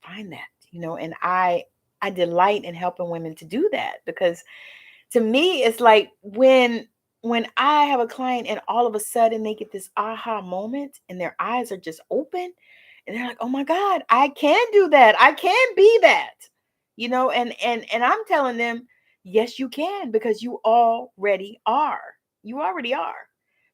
find that, and I delight in helping women to do that, because to me it's like when I have a client and all of a sudden they get this aha moment and their eyes are just open and they're like, "Oh my God, I can do that. I can be that." And I'm telling them, "Yes, you can, because you already are. You already are."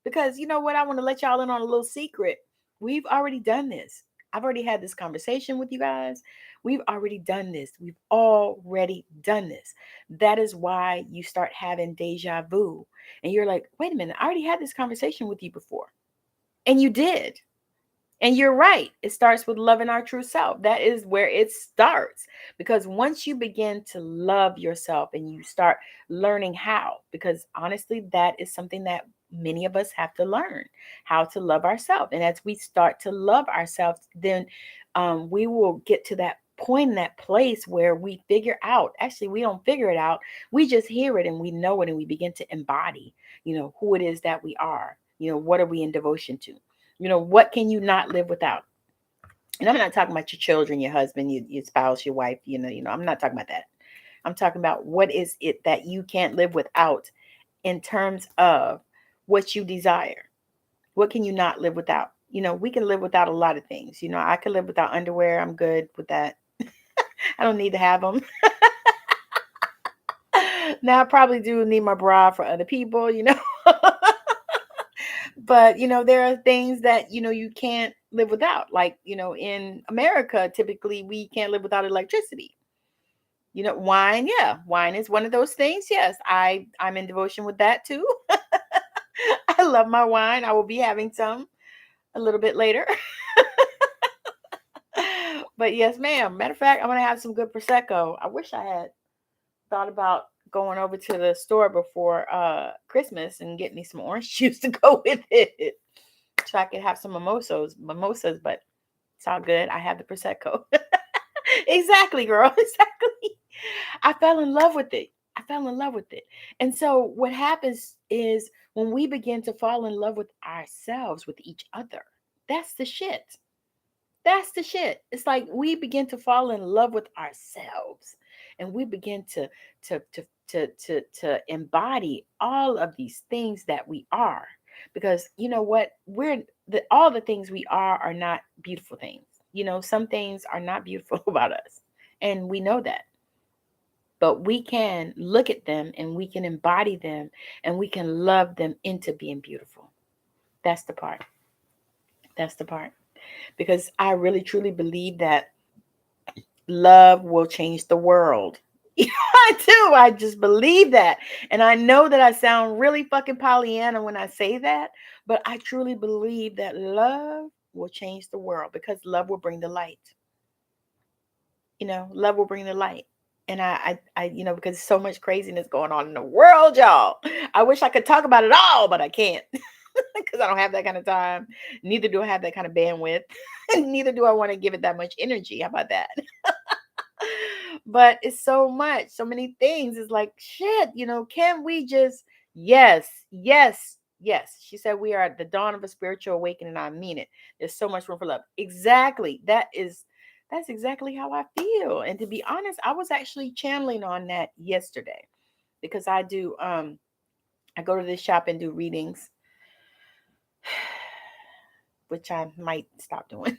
Because you know what? I want to let y'all in on a little secret. We've already done this. I've already had this conversation with you guys. We've already done this. We've already done this. That is why you start having deja vu. And you're like, wait a minute, I already had this conversation with you before. And you did. And you're right. It starts with loving our true self. That is where it starts. Because once you begin to love yourself and you start learning how, because honestly, that is something that many of us have to learn, how to love ourselves. And as we start to love ourselves, then we will get to that point in that place where we figure out, actually, we don't figure it out. We just hear it and we know it and we begin to embody, who it is that we are. What are we in devotion to? What can you not live without? And I'm not talking about your children, your husband, your spouse, your wife, I'm not talking about that. I'm talking about what is it that you can't live without in terms of what you desire. What can you not live without? We can live without a lot of things. I can live without underwear. I'm good with that. I don't need to have them. Now I probably do need my bra for other people, But there are things that you can't live without. Like, in America, typically we can't live without electricity. Wine, yeah. Wine is one of those things. Yes, I'm in devotion with that too. I love my wine. I will be having some a little bit later. But yes, ma'am. Matter of fact, I'm gonna have some good prosecco. I wish I had thought about going over to the store before Christmas and getting me some orange juice to go with it, so I could have some mimosas. But it's all good. I have the prosecco. Exactly, girl. Exactly. I fell in love with it. And so what happens is when we begin to fall in love with ourselves, with each other, that's the shit. That's the shit. It's like we begin to fall in love with ourselves, and we begin to embody all of these things that we are. Because you know what? All the things we are not beautiful things. Some things are not beautiful about us, and we know that. But we can look at them and we can embody them and we can love them into being beautiful. That's the part. That's the part. Because I really truly believe that love will change the world. Yeah, I do. I just believe that. And I know that I sound really fucking Pollyanna when I say that, but I truly believe that love will change the world because love will bring the light. Love will bring the light. And because so much craziness going on in the world, y'all. I wish I could talk about it all, but I can't because I don't have that kind of time. Neither do I have that kind of bandwidth. And neither do I want to give it that much energy. How about that? But it's so much, so many things. It's like, shit, can we just, yes, yes, yes. She said, we are at the dawn of a spiritual awakening. I mean it. There's so much room for love. Exactly. That's exactly how I feel. And to be honest, I was actually channeling on that yesterday because I go to this shop and do readings, which I might stop doing.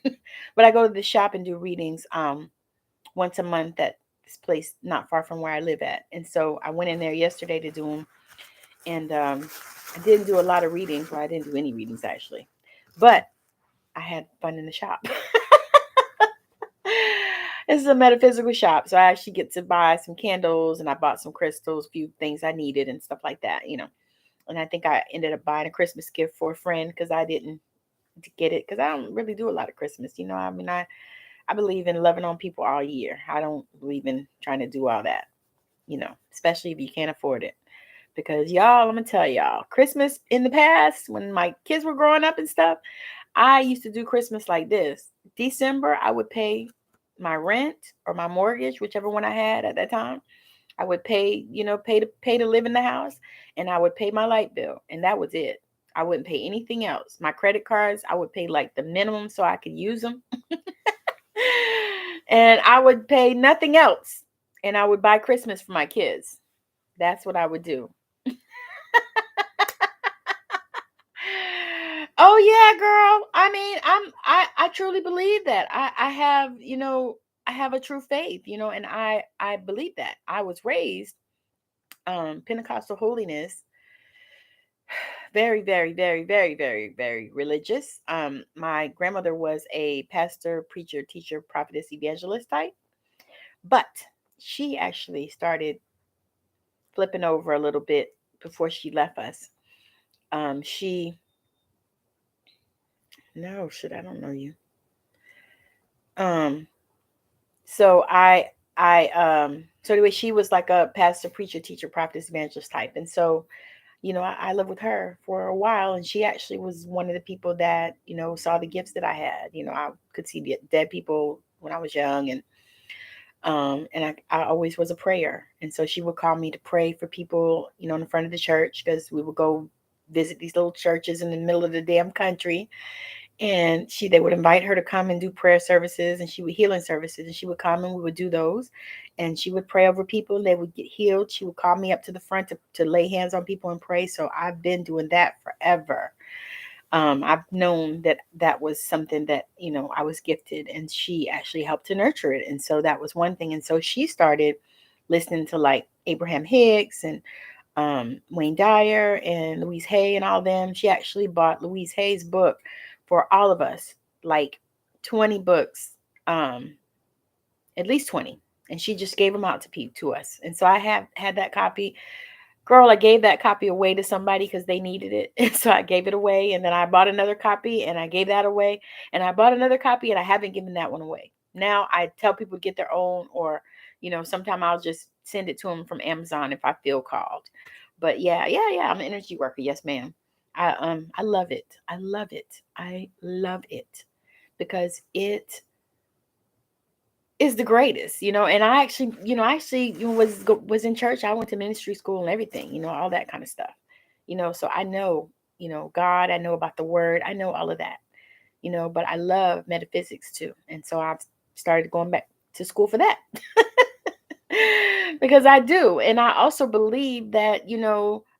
But I go to the shop and do readings once a month at this place not far from where I live at. And so I went in there yesterday to do them. And I didn't do a lot of readings. Well, I didn't do any readings actually. But I had fun in the shop. This is a metaphysical shop. So I actually get to buy some candles and I bought some crystals, a few things I needed and stuff like that, And I think I ended up buying a Christmas gift for a friend because I didn't get it because I don't really do a lot of Christmas. I mean, I believe in loving on people all year. I don't believe in trying to do all that, especially if you can't afford it. Because y'all, I'm going to tell y'all, Christmas in the past, when my kids were growing up and stuff, I used to do Christmas like this. December, I would pay my rent or my mortgage, whichever one I had at that time. I would pay to live in the house, and I would pay my light bill, and that was it. I wouldn't pay anything else. My credit cards, I would pay like the minimum so I could use them. And I would pay nothing else. And I would buy Christmas for my kids. That's what I would do. Oh yeah, girl. I mean, I truly believe that. I have a true faith, and I believe that. I was raised Pentecostal holiness, very, very, very, very, very, very religious. My grandmother was a pastor, preacher, teacher, prophetess, evangelist type, but she actually started flipping over a little bit before she left us. No, shit, I don't know you. So so anyway, she was like a pastor, preacher, teacher, prophetess, evangelist type. And so, I lived with her for a while, and she actually was one of the people that, saw the gifts that I had. I could see the dead people when I was young, and I always was a prayer. And so she would call me to pray for people, in the front of the church, because we would go visit these little churches in the middle of the damn country. And they would invite her to come and do prayer services, and she would healing services, and she would come and we would do those, and she would pray over people and they would get healed. She would call me up to the front to lay hands on people and pray. So I've been doing that forever. I've known that was something that, I was gifted, and she actually helped to nurture it. And so that was one thing. And so she started listening to like Abraham Hicks and Wayne Dyer and Louise Hay and all them. She actually bought Louise Hay's book for all of us, like 20 books, at least 20. And she just gave them out to us. And so I have had that copy. Girl, I gave that copy away to somebody because they needed it. And so I gave it away. And then I bought another copy and I gave that away. And I bought another copy and I haven't given that one away. Now I tell people to get their own, or, sometime I'll just send it to them from Amazon if I feel called. But yeah, I'm an energy worker. Yes, ma'am. I love it. I love it. I love it because it is the greatest, and I actually, was in church. I went to ministry school and everything, all that kind of stuff, so I know, God, I know about the word. I know all of that, but I love metaphysics too. And so I've started going back to school for that. Because I do. And I also believe that,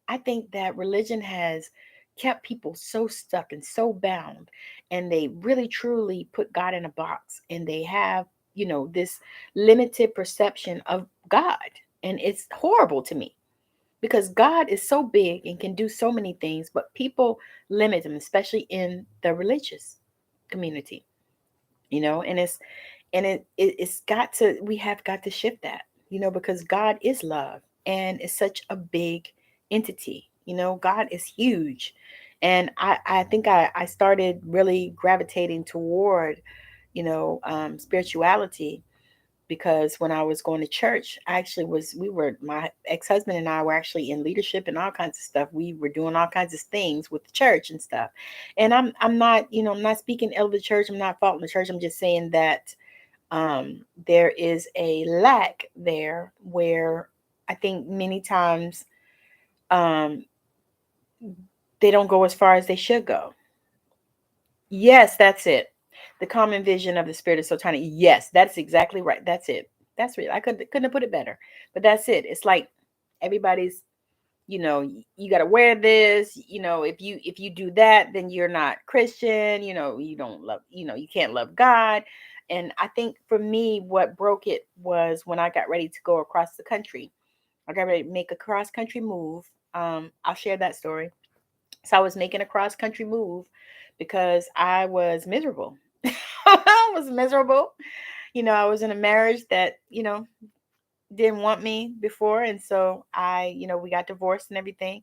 I think that religion has kept people so stuck and so bound, and they really truly put God in a box, and they have, this limited perception of God. And it's horrible to me because God is so big and can do so many things, but people limit him, especially in the religious community, and it's got to, we have got to shift that, because God is love and it's such a big entity. God is huge. And I think I started really gravitating toward, spirituality, because when I was going to church, my ex-husband and I were actually in leadership and all kinds of stuff. We were doing all kinds of things with the church and stuff. And I'm not, I'm not speaking ill of the church. I'm not faulting the church. I'm just saying that there is a lack there where I think many times um, they don't go as far as they should go. Yes, that's it. The common vision of the spirit is so tiny. Yes, that's exactly right. That's it. That's real. I couldn't have put it better. But that's it. It's like everybody's, you got to wear this. If you do that, then you're not Christian. You don't love. You can't love God. And I think for me, what broke it was when I got ready to go across the country. I got ready to make a cross country move. I'll share that story. So I was making a cross country move because I was miserable. I was miserable. I was in a marriage that, didn't want me before. And so we got divorced and everything.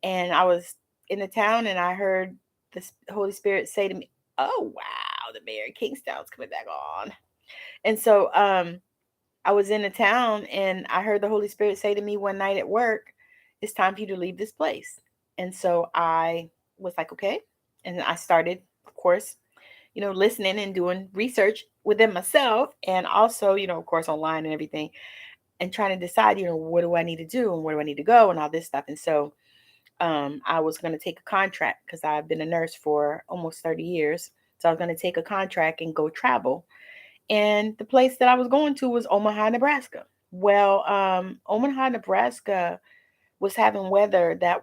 And I was in the town and I heard the Holy Spirit say to me, "Oh, wow, the Mary Kingstown's coming back on." And so I was in the town and I heard the Holy Spirit say to me one night at work, "It's time for you to leave this place." And so I was like, okay. And I started, of course, listening and doing research within myself, and also, of course, online and everything, and trying to decide, what do I need to do and where do I need to go and all this stuff. And so I was going to take a contract because I've been a nurse for almost 30 years. So I was going to take a contract and go travel. And the place that I was going to was Omaha, Nebraska. Well, Omaha, Nebraska was having weather that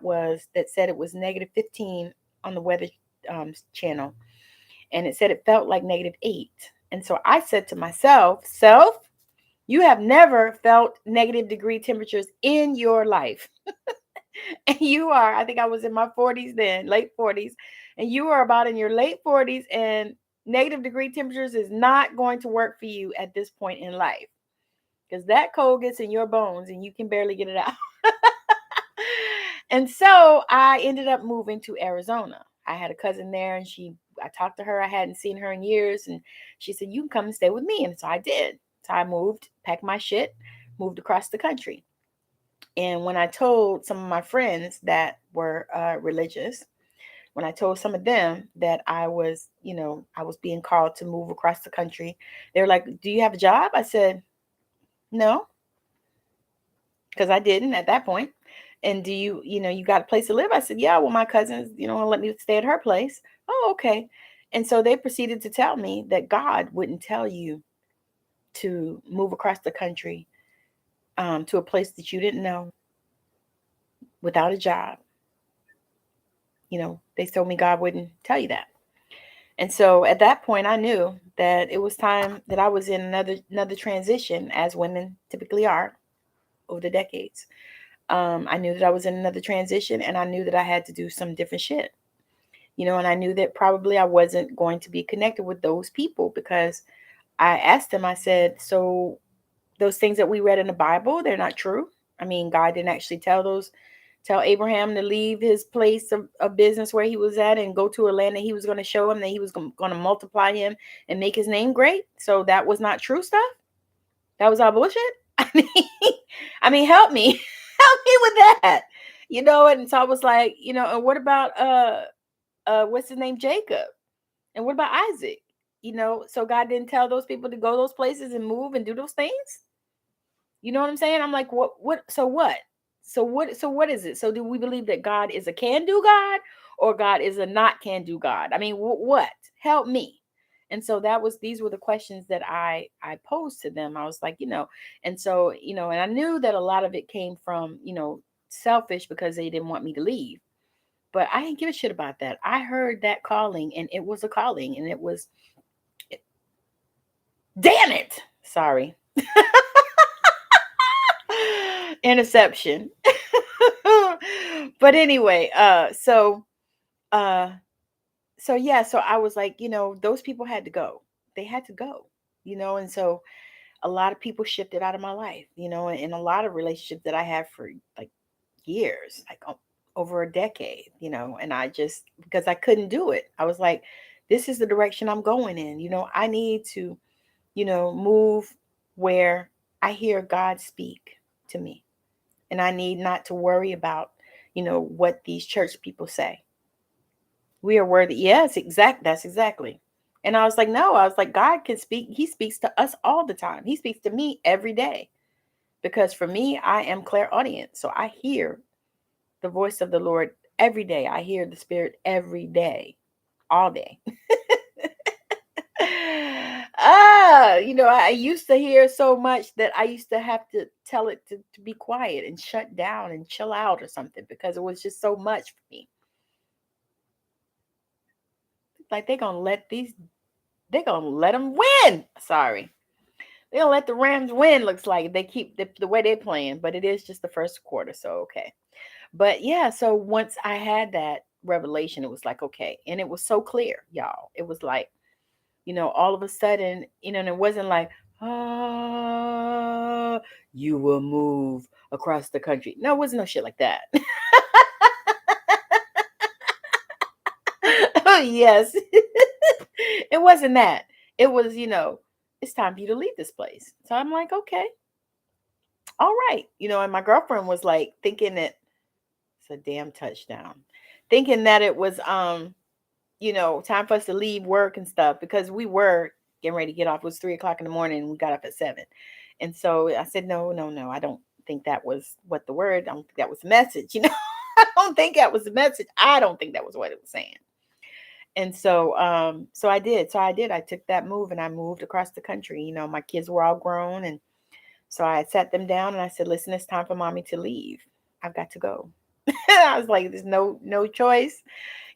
said it was -15 on the weather channel. And it said it felt like -8. And so I said to myself, you have never felt negative degree temperatures in your life. And I think I was in my 40s then, late 40s. And you are about in your late 40s, and negative degree temperatures is not going to work for you at this point in life. Because that cold gets in your bones and you can barely get it out. And so I ended up moving to Arizona. I had a cousin there, and I talked to her. I hadn't seen her in years, and she said, "You can come and stay with me." And so I did. So I moved, packed my shit, moved across the country. And when I told some of my friends that were religious, when I told some of them that I was being called to move across the country, they were like, "Do you have a job?" I said, "No," because I didn't at that point. "And do you got a place to live?" I said, "Yeah, well, my cousins, let me stay at her place." "Oh, okay." And so they proceeded to tell me that God wouldn't tell you to move across the country to a place that you didn't know without a job. They told me God wouldn't tell you that. And so at that point, I knew that it was time that I was in another transition, as women typically are over the decades. I knew that I was in another transition, and I knew that I had to do some different shit. And I knew that probably I wasn't going to be connected with those people, because I asked them, I said, "So those things that we read in the Bible, they're not true? I mean, God didn't actually tell Abraham to leave his place of business where he was at and go to a land that he was going to show him, that he was going to multiply him and make his name great. So that was not true stuff? That was all bullshit?" I mean, help me. Help me with that. And so I was like, and what about what's his name? Jacob. And what about Isaac? So God didn't tell those people to go those places and move and do those things? You know what I'm saying? I'm like, what? So what? So what is it? So do we believe that God is a can-do God, or God is a not can-do God? I mean, what? help me. And so these were the questions that I posed to them. I was like, and so, and I knew that a lot of it came from, selfish, because they didn't want me to leave. But I didn't give a shit about that. I heard that calling, and it was a calling, and it was, damn it. Sorry. Interception. But anyway, uh yeah, so I was like, those people had to go. They had to go, and so a lot of people shifted out of my life, and a lot of relationships that I had for like years, like over a decade, and I just, because I couldn't do it, I was like, this is the direction I'm going in. I need to, move where I hear God speak to me, and I need not to worry about, what these church people say. We are worthy. Yes, exact. That's exactly. And I was like, no, I was like, God can speak. He speaks to us all the time. He speaks to me every day, because for me, I am clairaudient. So I hear the voice of the Lord every day. I hear the Spirit every day, all day. I used to hear so much that I used to have to tell it to be quiet and shut down and chill out or something, because it was just so much for me. Like they're gonna let them win. Sorry. They're gonna let the Rams win, looks like. They keep the way they're playing, but it is just the first quarter, so okay. But yeah, so once I had that revelation, it was like, okay. And it was so clear, y'all. It was like, all of a sudden, and it wasn't like, you will move across the country. No, it wasn't no shit like that. Oh, yes. It wasn't that. It was, it's time for you to leave this place. So I'm like, okay, all right. And my girlfriend was like thinking that it's a damn touchdown. Thinking that it was time for us to leave work and stuff, because we were getting ready to get off. It was 3 o'clock in the morning and we got up at 7. And so I said, no, no, no. I don't think that was what the word, I don't think that was the message, I don't think that was the message. I don't think that was what it was saying. And so I did. I took that move and I moved across the country. My kids were all grown, and so I sat them down and I said, listen, it's time for mommy to leave. I've got to go. I was like, there's no choice,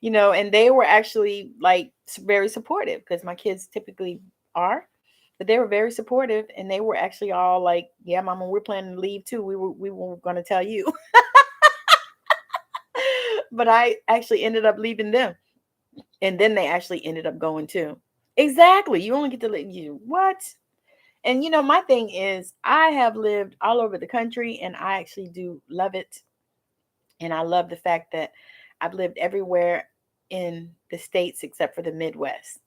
and they were actually like very supportive, because my kids typically are, but they were very supportive, and they were actually all like, yeah, mama, we're planning to leave too. We were going to tell you. But I actually ended up leaving them. And then they actually ended up going too. Exactly. You only get to live you what? And my thing is, I have lived all over the country, and I actually do love it. And I love the fact that I've lived everywhere in the States except for the Midwest.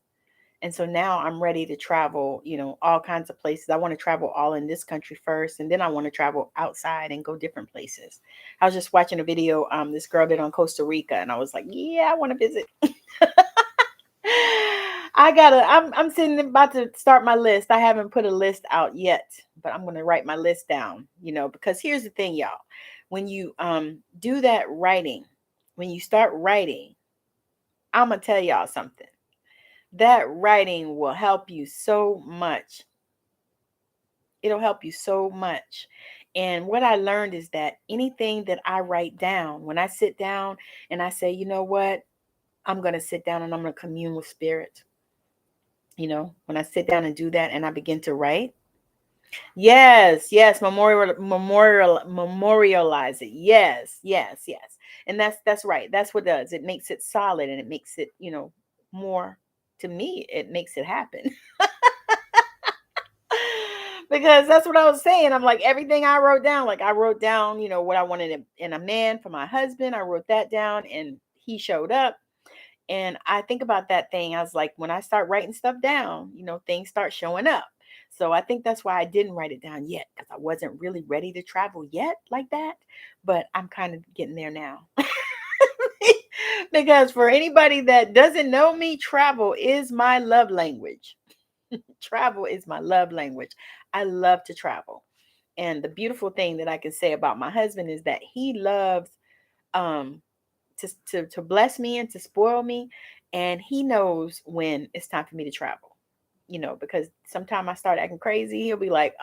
And so now I'm ready to travel, all kinds of places. I want to travel all in this country first, and then I want to travel outside and go different places. I was just watching a video this girl did on Costa Rica, and I was like, yeah, I want to visit. I'm sitting about to start my list. I haven't put a list out yet, but I'm going to write my list down, because here's the thing, y'all. When you do that writing, when you start writing, I'm going to tell y'all something. That writing will help you so much. It'll help you so much. And what I learned is that anything that I write down, when I sit down and I say, you know what, I'm going to sit down and I'm going to commune with spirit. When I sit down and do that and I begin to write. Yes, memorialize it. Yes, yes, yes. And that's right. That's what it does. It makes it solid, and it makes it, more, to me, it makes it happen. Because that's what I was saying. I'm like, everything I wrote down, like I wrote down, what I wanted in a man for my husband. I wrote that down, and he showed up. And I think about that thing. I was like, when I start writing stuff down, things start showing up. So I think that's why I didn't write it down yet, because I wasn't really ready to travel yet like that. But I'm kind of getting there now. Because for anybody that doesn't know me, travel is my love language. Travel is my love language. I love to travel. And the beautiful thing that I can say about my husband is that he loves um to bless me and to spoil me. And he knows when it's time for me to travel, because sometimes I start acting crazy. He'll be like,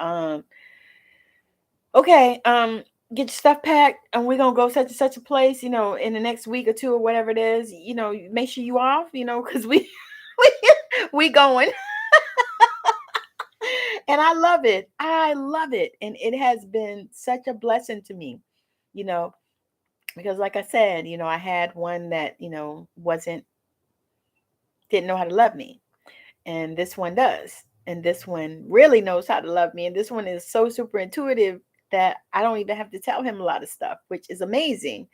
okay, get your stuff packed and we're gonna go such and such a place, in the next week or two or whatever it is, make sure you off, because we going. And I love it. I love it. And it has been such a blessing to me, you know, because like I said, I had one that, didn't know how to love me. And this one does. And this one really knows how to love me. And this one is so super intuitive that I don't even have to tell him a lot of stuff, which is amazing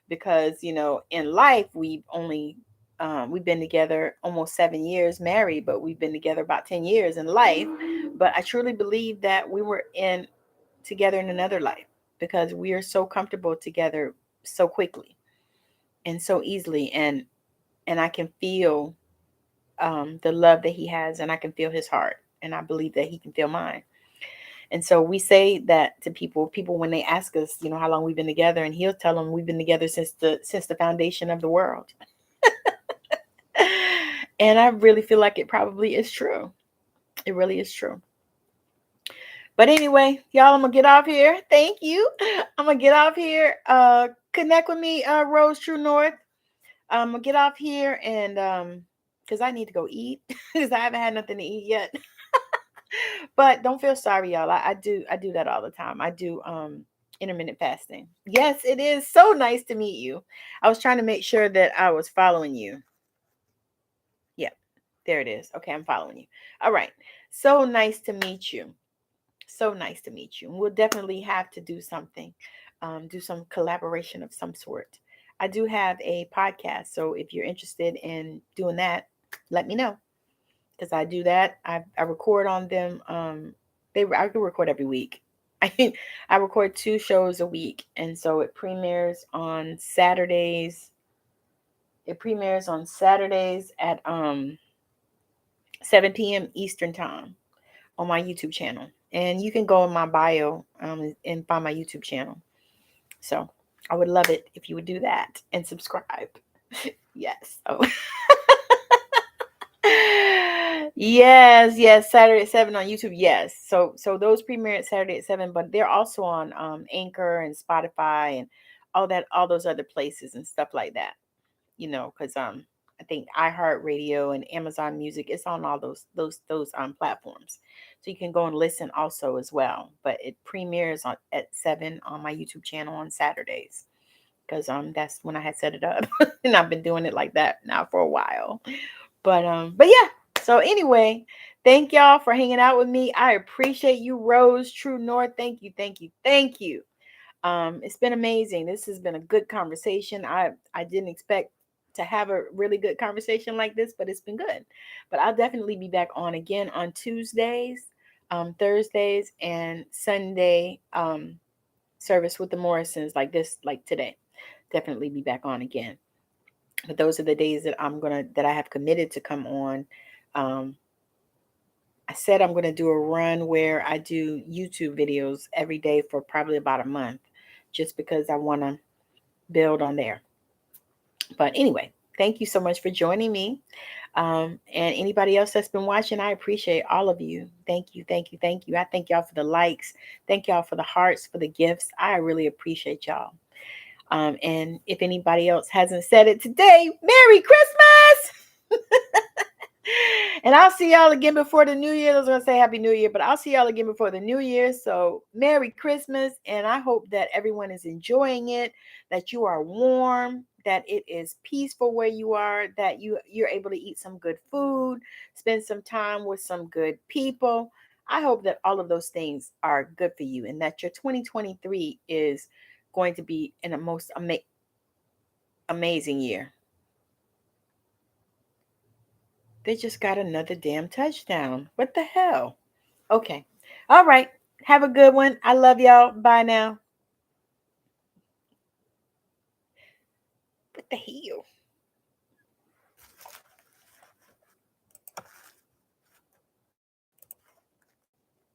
because, in life, we've been together almost 7 years married, but we've been together about 10 years in life. But I truly believe that we were together in another life because we are so comfortable together so quickly and so easily. And I can feel the love that he has, and I can feel his heart, and I believe that he can feel mine. And so we say that to people when they ask us, how long we've been together, and he'll tell them we've been together since the foundation of the world. And I really feel like it probably is true. It really is true. But anyway, y'all, I'm gonna get off here. Thank you. I'm gonna get off here. Connect with me, Rose True North. I'm gonna get off here and because I need to go eat because I haven't had nothing to eat yet. But don't feel sorry, y'all. I do that all the time. I do intermittent fasting. Yes, it is so nice to meet you. I was trying to make sure that I was following you. Yep, there it is. Okay, I'm following you. All right. So nice to meet you. So nice to meet you. And we'll definitely have to do something, do some collaboration of some sort. I do have a podcast, so if you're interested in doing that, let me know because I do that. I record on them. I do record every week. I record 2 shows a week, and so it premieres on Saturdays. It premieres on Saturdays at 7 p.m. Eastern time on my YouTube channel. And you can go in my bio and find my YouTube channel. So I would love it if you would do that and subscribe. Yes. Oh. Yes. Saturday at 7 on YouTube. Yes. So those premiere at Saturday at 7, but they're also on Anchor and Spotify and all those other places and stuff like that. Because I think iHeartRadio and Amazon Music, it's on all those platforms. So you can go and listen also as well. But it premieres at 7 on my YouTube channel on Saturdays. Because that's when I had set it up. And I've been doing it like that now for a while. But yeah. So anyway, thank y'all for hanging out with me. I appreciate you, Rose True North. Thank you. It's been amazing. This has been a good conversation. I didn't expect to have a really good conversation like this, but it's been good. But I'll definitely be back on again on Tuesdays, Thursdays, and Sunday service with the Morrisons like today. Definitely be back on again. But those are the days that I have committed to come on. I said I'm gonna do a run where I do YouTube videos every day for probably about a month, just because I want to build on there. But anyway, thank you so much for joining me. And anybody else that's been watching, I appreciate all of you. Thank you. I thank y'all for the likes. Thank y'all for the hearts, for the gifts. I really appreciate y'all. And if anybody else hasn't said it today, Merry Christmas! And I'll see y'all again before the New Year. I was going to say Happy New Year, but I'll see y'all again before the New Year. So Merry Christmas. And I hope that everyone is enjoying it, that you are warm, that it is peaceful where you are, that you're able to eat some good food, spend some time with some good people. I hope that all of those things are good for you and that your 2023 is going to be in a most amazing year. They just got another damn touchdown. What the hell? Okay. All right. Have a good one. I love y'all. Bye now. What the hell?